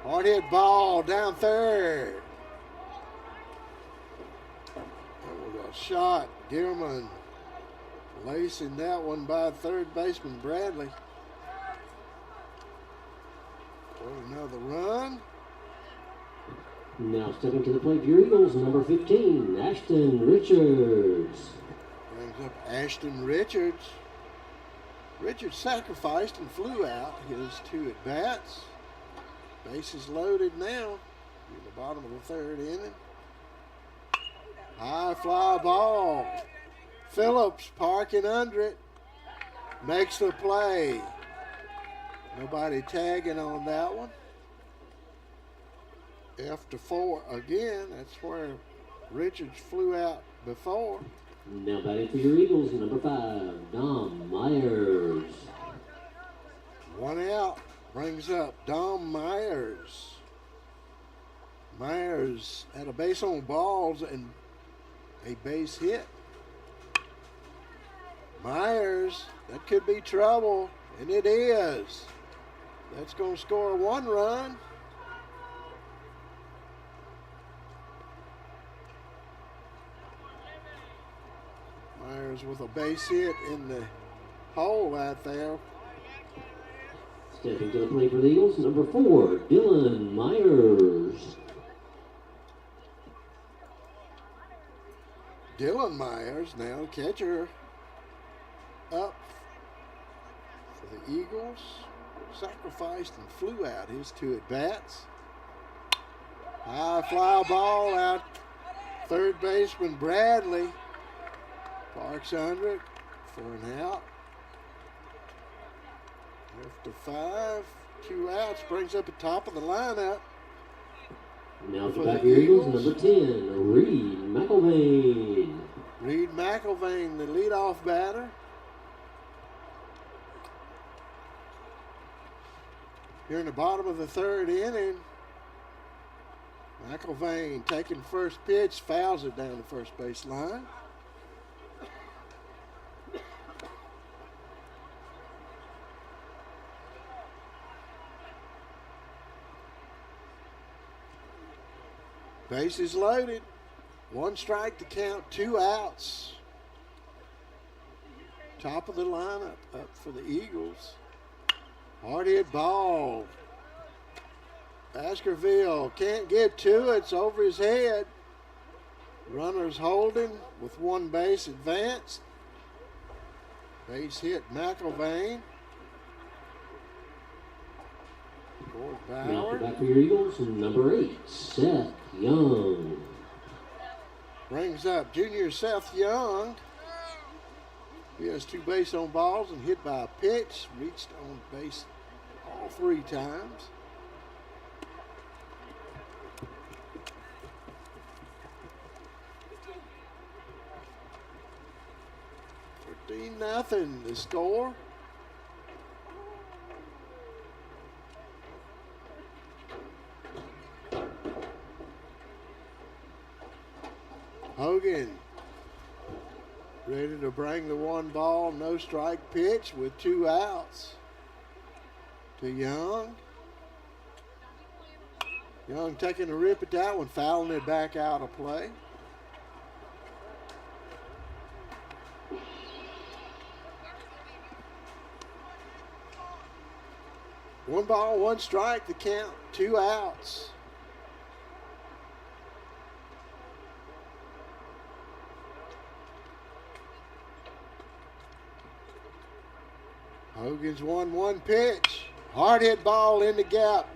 Hard hit ball down third. That was a shot. Gilman lacing that one by third baseman Bradley. For another run. Now stepping to the plate for your Eagles, number 15, Ashton Richards. Brings up Ashton Richards. Richards sacrificed and flew out his 2 at-bats. Bases loaded now in the bottom of the 3rd inning. High fly ball. Phillips parking under it. Makes the play. Nobody tagging on that one. After 4 again. That's where Richards flew out before. Now batting for your Eagles, number 5, Dom Myers. One out. Brings up Dom Myers. Myers had a base on balls and a base hit. Myers, that could be trouble, and it is. That's going to score 1 run. Myers with a base hit in the hole right there. Stepping to the plate for the Eagles, number 4, Dylan Myers. Dylan Myers, now catcher, up for the Eagles. Sacrificed and flew out his 2 at-bats. High fly ball out. Third baseman Bradley parks under it for an out. After 5, 2 outs, brings up the top of the lineup. Now for the Eagles, number 10, Reed McElvain. Reed McElvain, the leadoff batter. Here in the bottom of the 3rd inning, McElvain taking first pitch, fouls it down the first base line. Bases loaded. 1 strike to count, 2 outs. Top of the lineup up for the Eagles. Hard hit ball. Baskerville can't get to it. It's over his head. Runners holding with 1 base advanced. Base hit McElvain. Now back for your Eagles, number 8, Seth Young. Brings up junior Seth Young. He has 2 base on balls and hit by a pitch. Reached on base all 3 times. Nothing the score. Hogan ready to bring the 1 ball, no strike pitch with 2 outs to Young. Young taking a rip at that one, fouling it back out of play. One ball, 1 strike, the count, 2 outs. Hogan's 1-1 pitch. Hard hit ball in the gap.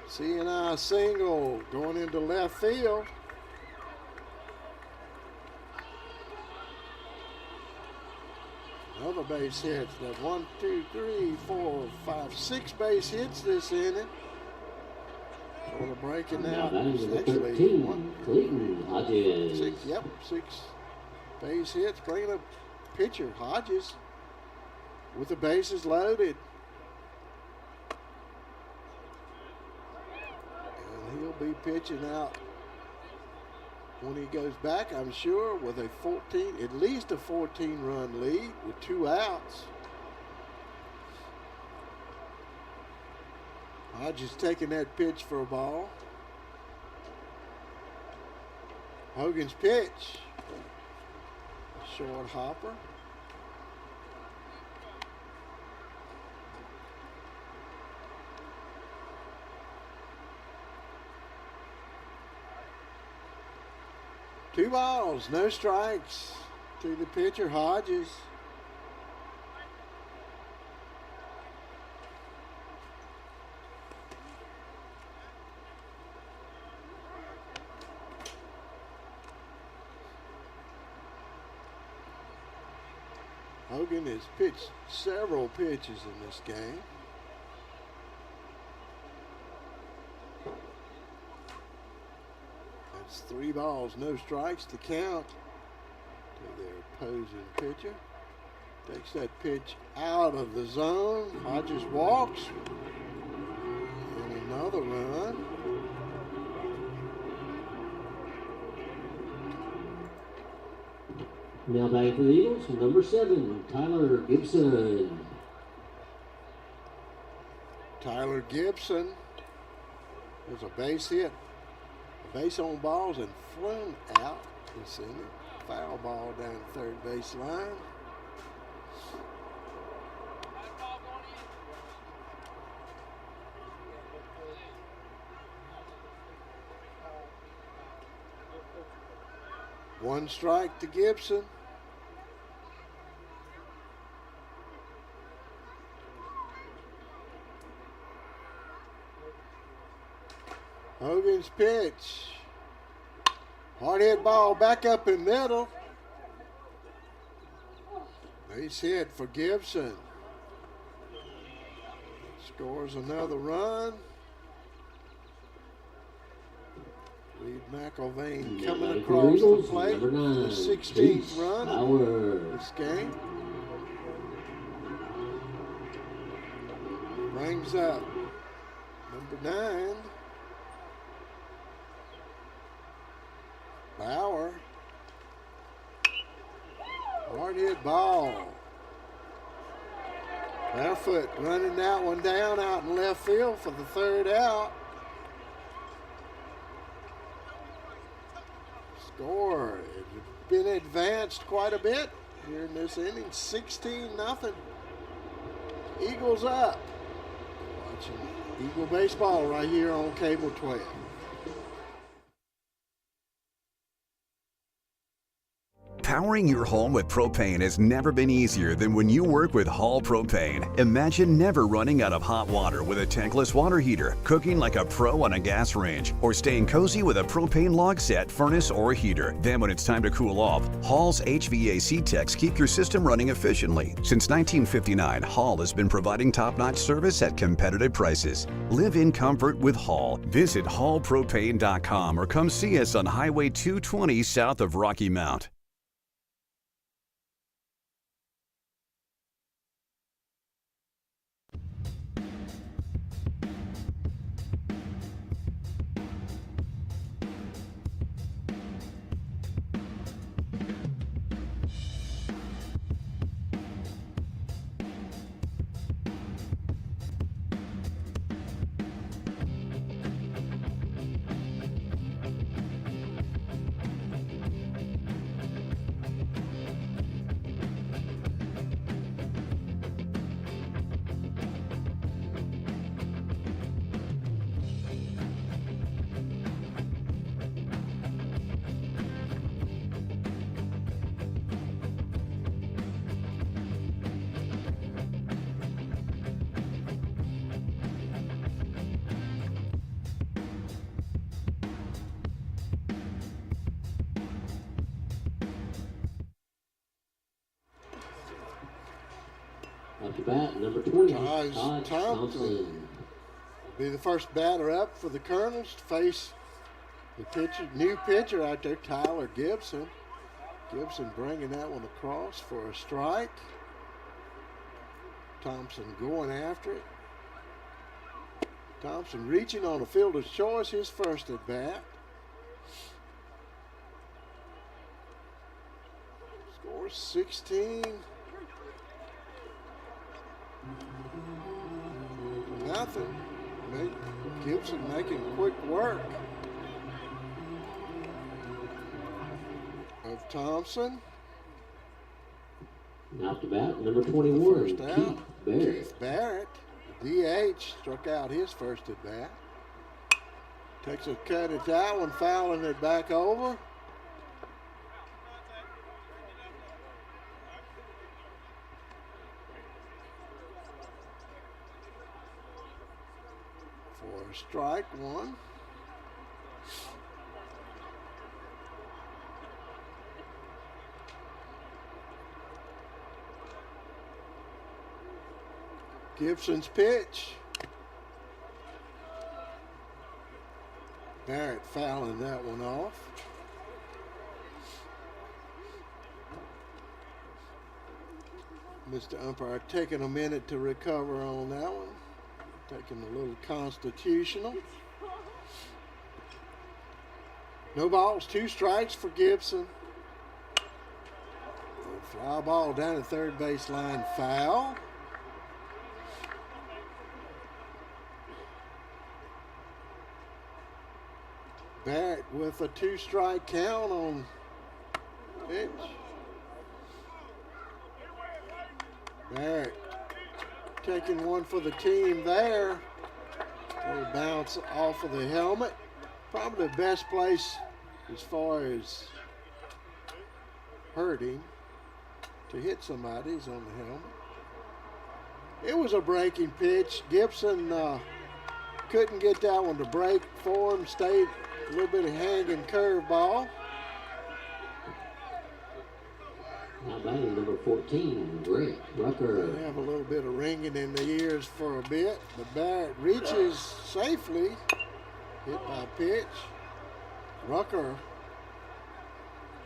C&I single going into left field. Another base hit. That 1, 2, 3, 4, 5, 6 base hits this inning. Sort of breaking out. Actually, 13, Clayton Hodges. 6 base hits. Bringing up pitcher Hodges with the bases loaded. And he'll be pitching out when he goes back, I'm sure, with a 14, at least a 14-run lead with 2 outs. Hodges taking that pitch for a ball. Hogan's pitch. Short hopper. Two balls, no strikes to the pitcher, Hodges. Hogan has pitched several pitches in this game. That's 3 balls, no strikes to count to their opposing pitcher. Takes that pitch out of the zone. Hodges walks. And another run. Now batting for the Eagles, number 7, Tyler Gibson. Tyler Gibson. There's a base hit. A base on balls and flung out. It's in it. Foul ball down the third base line. One strike to Gibson. Hogan's pitch. Hard hit ball back up in middle. Base hit for Gibson. Scores another run. Reed McIlvain coming across the plate for the 16th run of this game. Brings up number 9. Bauer. Hard hit ball. Barefoot running that one down out in left field for the third out. Score. It's been advanced quite a bit here in this inning. 16-0. Eagles up. Watching Eagle baseball right here on Cable 12. Powering your home with propane has never been easier than when you work with Hall Propane. Imagine never running out of hot water with a tankless water heater, cooking like a pro on a gas range, or staying cozy with a propane log set, furnace, or heater. Then when it's time to cool off, Hall's HVAC techs keep your system running efficiently. Since 1959, Hall has been providing top-notch service at competitive prices. Live in comfort with Hall. Visit hallpropane.com or come see us on Highway 220 south of Rocky Mount. Up to bat, number 20, Taj Todd Thompson will be the first batter up for the Colonels to face the new pitcher out there, Tyler Gibson. Gibson bringing that one across for a strike. Thompson going after it. Thompson reaching on a fielder's choice, his first at bat. Score 16-0. Gibson making quick work of Thompson. Now to bat, number 21, First out, Keith Barrett. Keith Barrett, DH, struck out his first at bat. Takes a cut at that one, fouling it back over. For strike one. Gibson's pitch. Barrett fouling that one off. Mr. Umpire taking a minute to recover on that one. Taking a little constitutional. No balls, 2 strikes for Gibson. A fly ball down the third baseline, foul. Barrett with a 2-strike count on pitch. Barrett taking one for the team there. Little bounce off of the helmet. Probably the best place as far as hurting to hit somebody is on the helmet. It was a breaking pitch. Gibson couldn't get that one to break for him. Stayed a little bit of hanging curveball. Now batting number 14, Rick Rucker. They have a little bit of ringing in the ears for a bit, but Barrett reaches safely. Hit by pitch. Rucker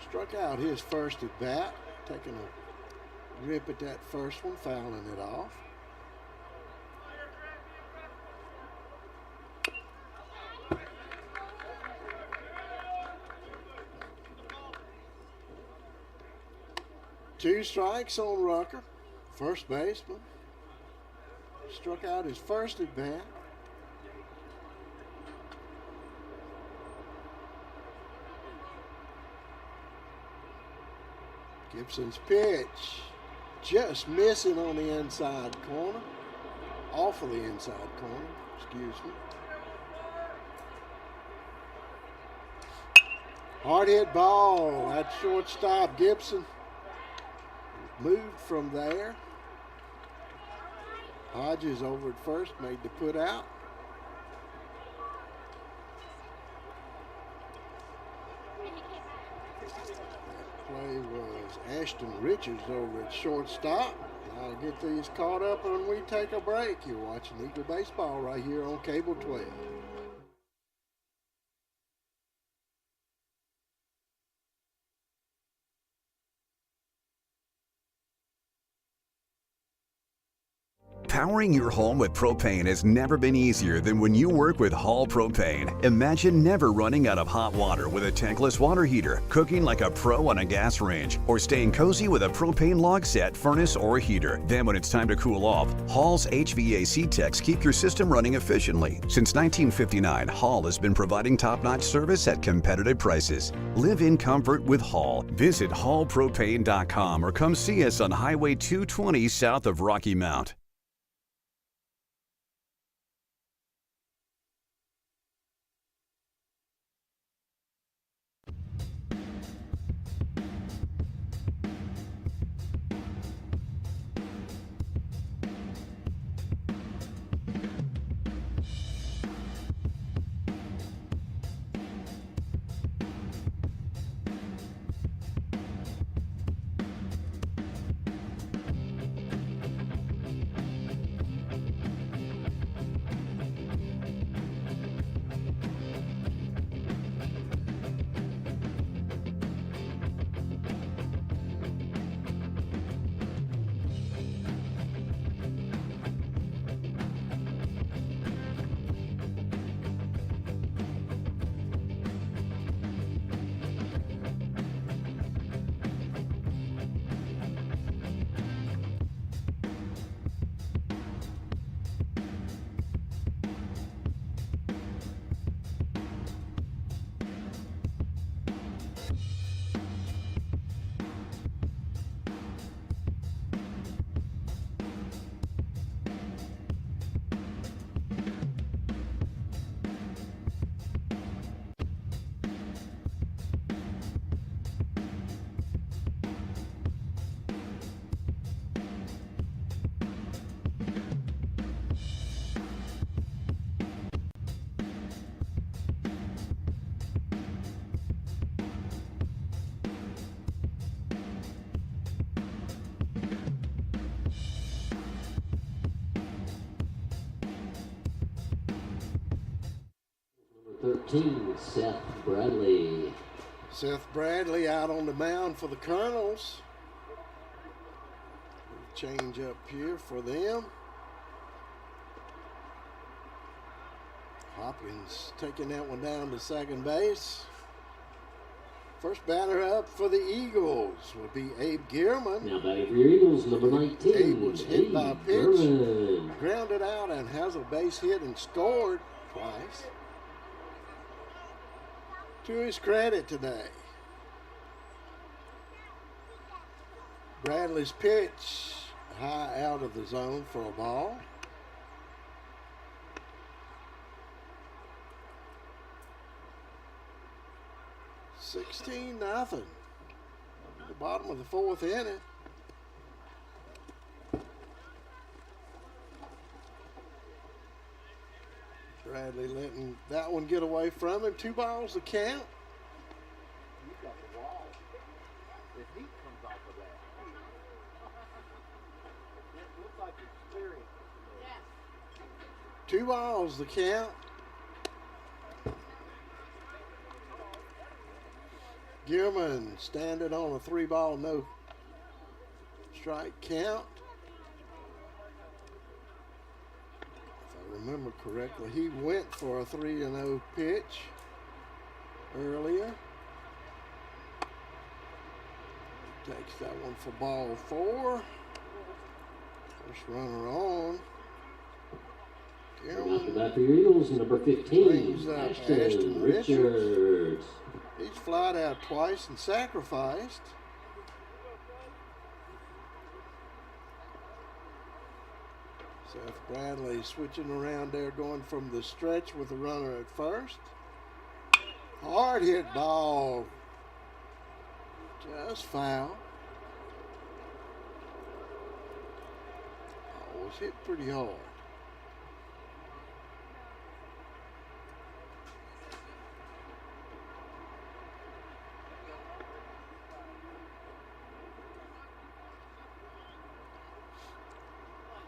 struck out his first at bat, taking a rip at that first one, fouling it off. Two strikes on Rucker, first baseman. Struck out his first at bat. Gibson's pitch just missing on the inside corner. Off of the inside corner, excuse me. Hard hit ball at shortstop. Gibson moved from there. Hodges over at first, made the put out. Play was Ashton Richards over at shortstop. I'll get these caught up when we take a break. You're watching Eagle Baseball right here on Cable 12. Powering your home with propane has never been easier than when you work with Hall Propane. Imagine never running out of hot water with a tankless water heater, cooking like a pro on a gas range, or staying cozy with a propane log set, furnace, or heater. Then when it's time to cool off, Hall's HVAC techs keep your system running efficiently. Since 1959, Hall has been providing top-notch service at competitive prices. Live in comfort with Hall. Visit hallpropane.com or come see us on Highway 220 south of Rocky Mount. Number 13, Seth Bradley. Seth Bradley out on the mound for the Colonels. change up here for them. Hopkins taking that one down to second base. First batter up for the Eagles will be Abe Gearman. Now batting for your Eagles, number 19. Abe was hit by a pitch, German. grounded out, and has a base hit and scored twice. To his credit today. Bradley's pitch high out of the zone for a ball. $16-0. The bottom of the fourth inning. Bradley letting that one get away from him. 2 balls to count. You got the wall. The heat comes off of that. It looks like experience. 2 balls to count. Gearman standing on a 3-ball no strike count. If I remember correctly, he went for a 3-0 pitch earlier. Takes that one for ball 4. First runner on. After that for your Eagles, number 15, brings up Ashton Richards. Richards. He's flied out twice and sacrificed. Seth Bradley switching around there, going from the stretch with the runner at first. Hard hit ball. Just foul. Ball was hit pretty hard.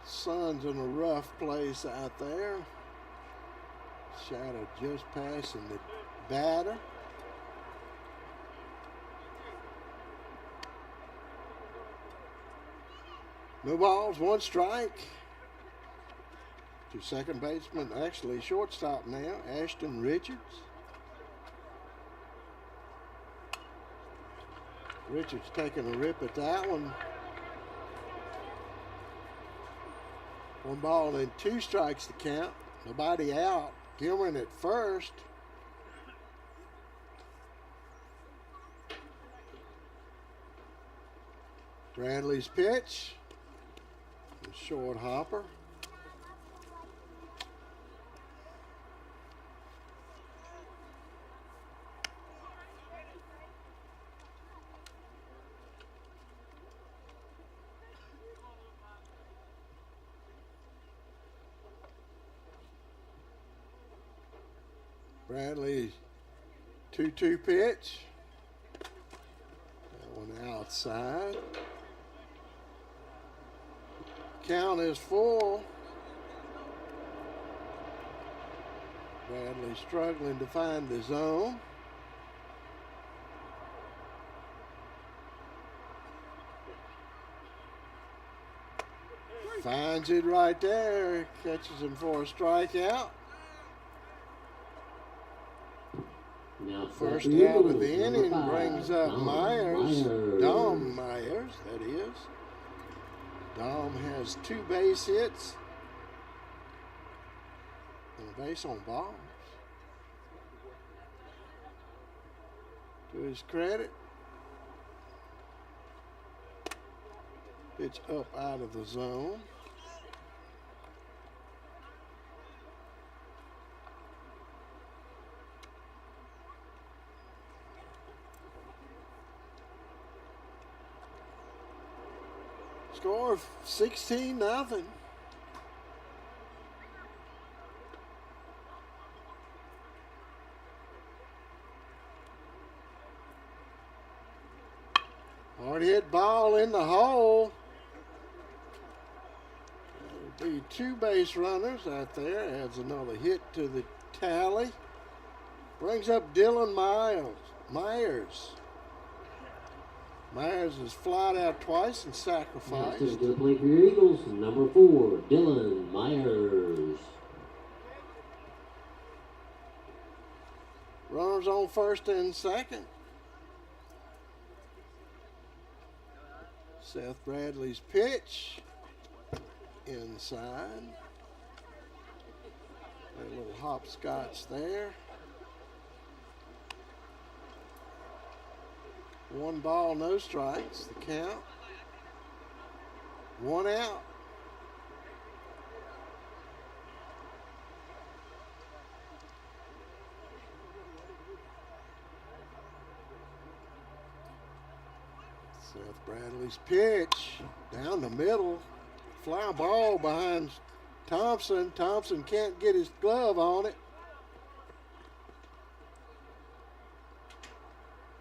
Sun's in a rough place out there. Shadow just passing the batter. No balls, 1 strike. To second baseman, actually shortstop now, Ashton Richards. Richards taking a rip at that one. 1 ball and 2 strikes to count. Nobody out. Gilman at first. Bradley's pitch. A short hopper. Bradley 2-2 pitch. That one outside. Count is full. Bradley struggling to find the zone. Finds it right there. Catches him for a strikeout. Now First out of the inning brings up Myers. Dom Myers, that is. Dom has 2 base hits and a base on balls. To his credit, pitch up out of the zone. Score of 16-0. Hard hit ball in the hole. There'll be 2 base runners out there. Adds another hit to the tally. Brings up Dylan Myers. Myers is flied out twice and Now sacrificed. stepping to the plate for your Eagles, number 4, Dylan Myers. Runners on first and second. Seth Bradley's pitch inside. A little hopscotch there. 1 ball, no strikes, the count. 1 out. Seth Bradley's pitch down the middle. Fly ball behind Thompson. Thompson can't get his glove on it.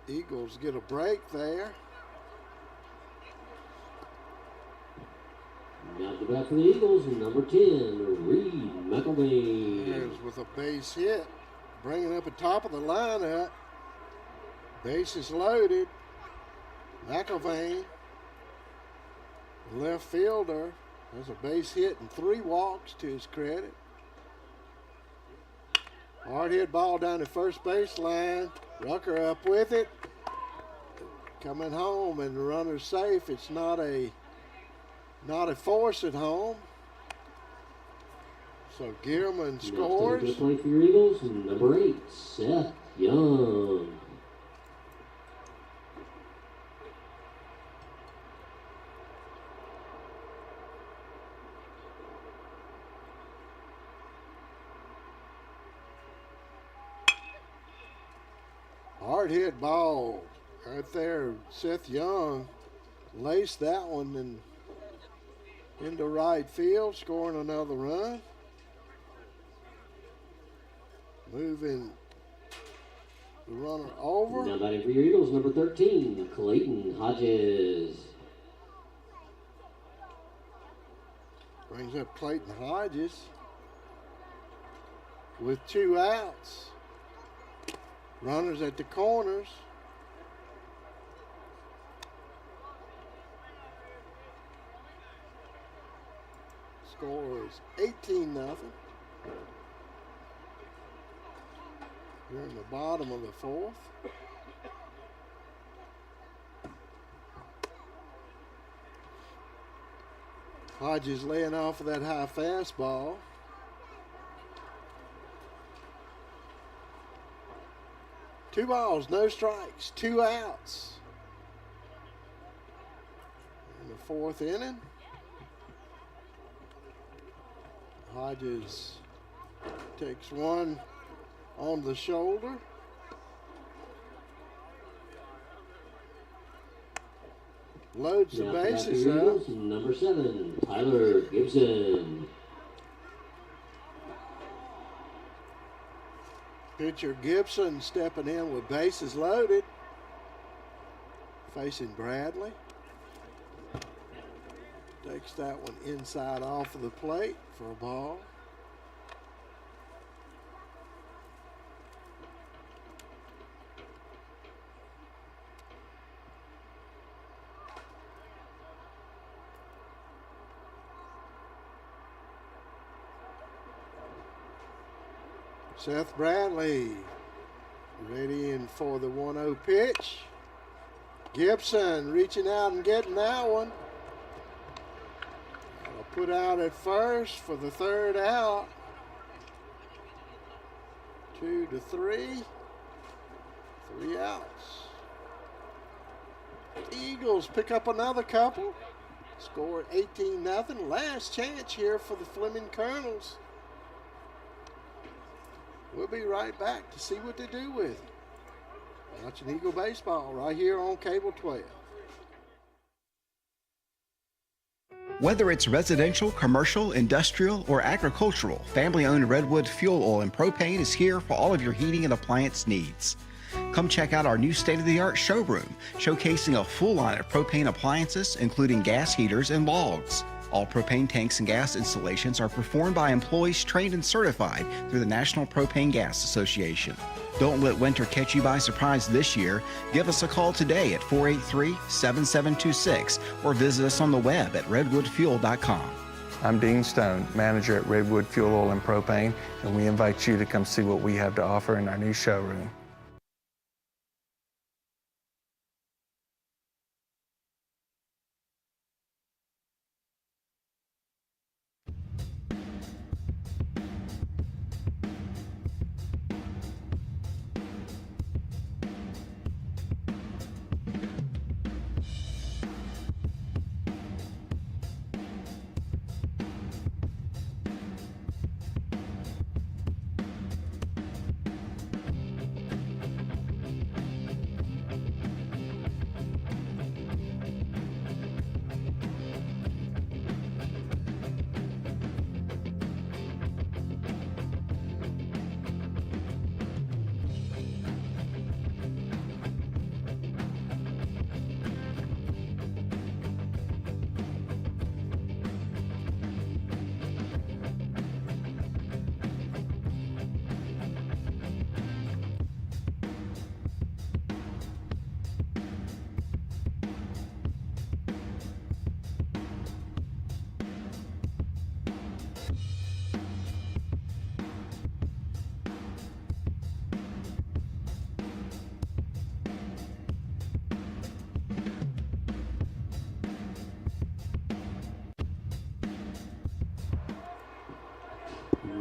Eagles get a break there. Now to bat for the Eagles, number 10, Reed McElvain. There's with a base hit. Bringing up at top of the lineup. Bases loaded. McElvain, left fielder, has a base hit and 3 walks to his credit. Hard hit ball down the first baseline. Rucker up with it. Coming home and the runner's safe. It's not a force at home. So Gearman scores. Now stepping to the plate for your Eagles, number 8, Seth Young. Hard hit ball right there. Seth Young laced that one and into right field, scoring another run. Moving the runner over. Now batting for your Eagles, number 13, Clayton Hodges. Brings up Clayton Hodges with 2 outs. Runners at the corners. Score is 18-0. We're in the bottom of the 4th. Hodges laying off of that high fastball. Two balls, no strikes, 2 outs. In the 4th inning. Hodges takes one on the shoulder. Loads the Now bases for your up. Eagles, number 7, Tyler Gibson. Pitcher Gibson stepping in with bases loaded. Facing Bradley. Takes that one inside off of the plate for a ball. Seth Bradley ready in for the 1-0 pitch. Gibson reaching out and getting that one. Put out at first for the 3rd out. 2-3. 3 outs. Eagles pick up another couple. Score 18-0. Last chance here for the Fleming Colonels. We'll be right back to see what they do with it. Watching Eagle Baseball right here on Cable 12. Whether it's residential, commercial, industrial, or agricultural, family-owned Redwood Fuel Oil and Propane is here for all of your heating and appliance needs. Come check out our new state-of-the-art showroom, showcasing a full line of propane appliances, including gas heaters and logs. All propane tanks and gas installations are performed by employees trained and certified through the National Propane Gas Association. Don't let winter catch you by surprise this year. Give us a call today at 483-7726 or visit us on the web at redwoodfuel.com. I'm Dean Stone, manager at Redwood Fuel Oil and Propane, and we invite you to come see what we have to offer in our new showroom.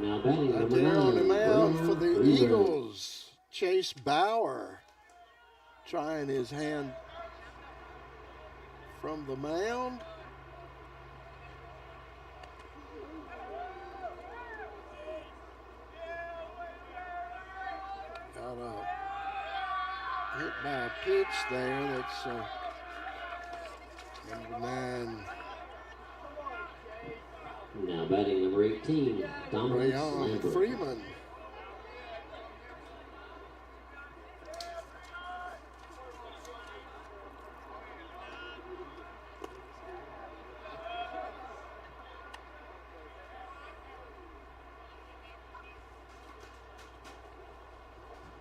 Now batting Out number there on the 9, mound for the Freeman. Eagles, Chase Bauer trying his hand from the mound. Got hit by a pitch there. That's number 9. Now batting number 18, Dominic Rayon Lambert. Freeman.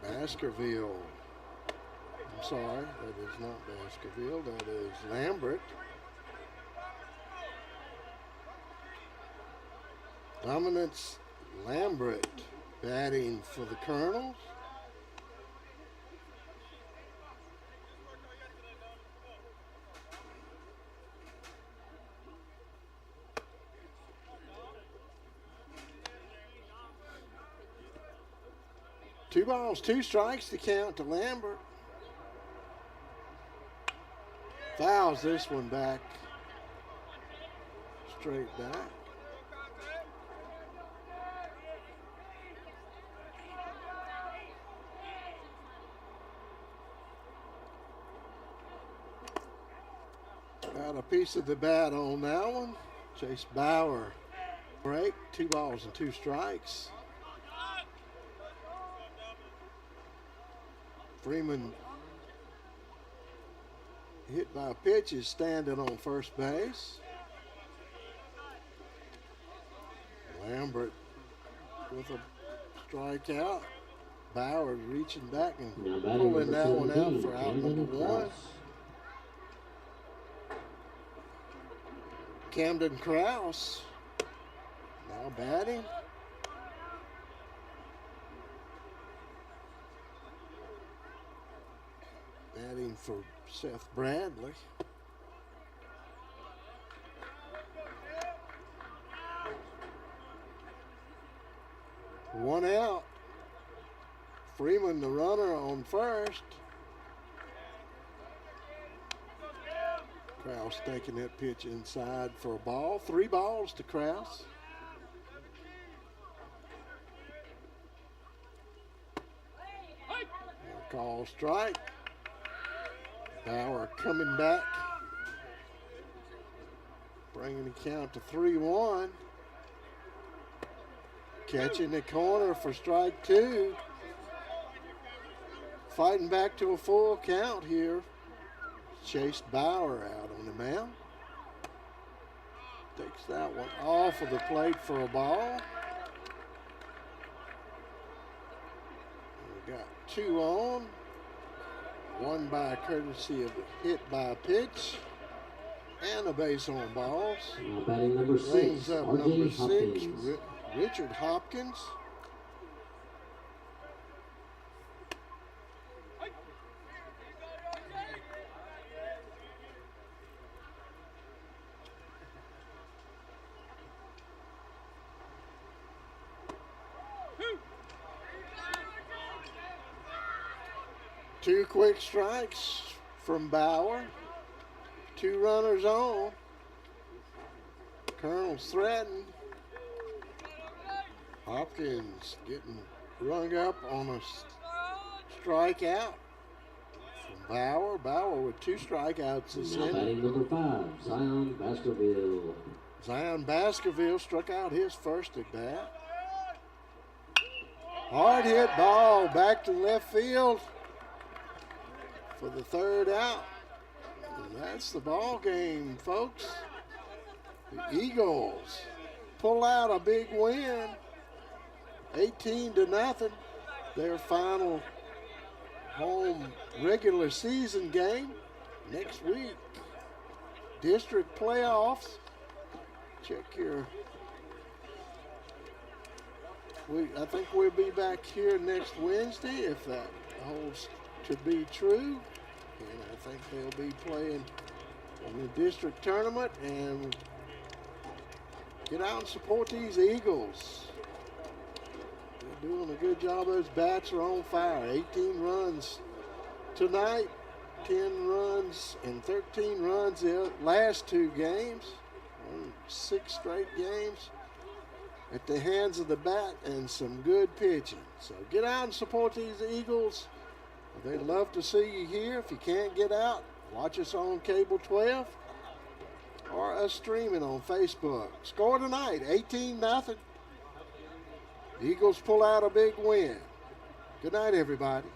Baskerville. I'm sorry, that is not Baskerville, that is Lambert. Dominance Lambert batting for the Colonels. Two balls, 2 strikes to count to Lambert. Fouls this one back. Straight back. Got a piece of the bat on that one. Chase Bauer break. 2 balls and 2 strikes. Freeman hit by a pitch is standing on first base. Lambert with a strikeout. Bauer reaching back and Now batting pulling number that one 17, out for out Camden number 1. Krause. Camden Krause now batting. Batting for Seth Bradley. One out. Freeman, the runner, on first. Krause taking that pitch inside for a ball. 3 balls to Krause. Call strike. Bauer coming back. Bringing the count to 3-1. Catching the corner for strike 2. Fighting back to a full count here. Chase Bauer out on the mound. Takes that one off of the plate for a ball. We got 2 on. 1 by courtesy of a hit by a pitch. And a base on balls. Now batting number 6, Brings up number R.J. 6, Hopkins. Richard Hopkins. Two quick strikes from Bauer. 2 runners on. Colonel's threatened. Hopkins getting rung up on a strikeout from Bauer. Bauer with 2 strikeouts this Now inning. batting number 5, Zion Baskerville. Zion Baskerville struck out his first at bat. Hard hit ball back to left field for the 3rd out. And that's the ball game, folks. The Eagles pull out a big win, 18-0. Their final home regular season game next week. District playoffs. Check your. I think we'll be back here next Wednesday if that holds to be true. And I think they'll be playing in the district tournament. And get out and support these Eagles. They're doing a good job. Those bats are on fire. 18 runs tonight, 10 runs and 13 runs the last 2 games. 6 straight games at the hands of the bat and some good pitching. So get out and support these Eagles. They'd love to see you here. If you can't get out, watch us on Cable 12 or us streaming on Facebook. Score tonight, 18-0. Eagles pull out a big win. Good night, everybody.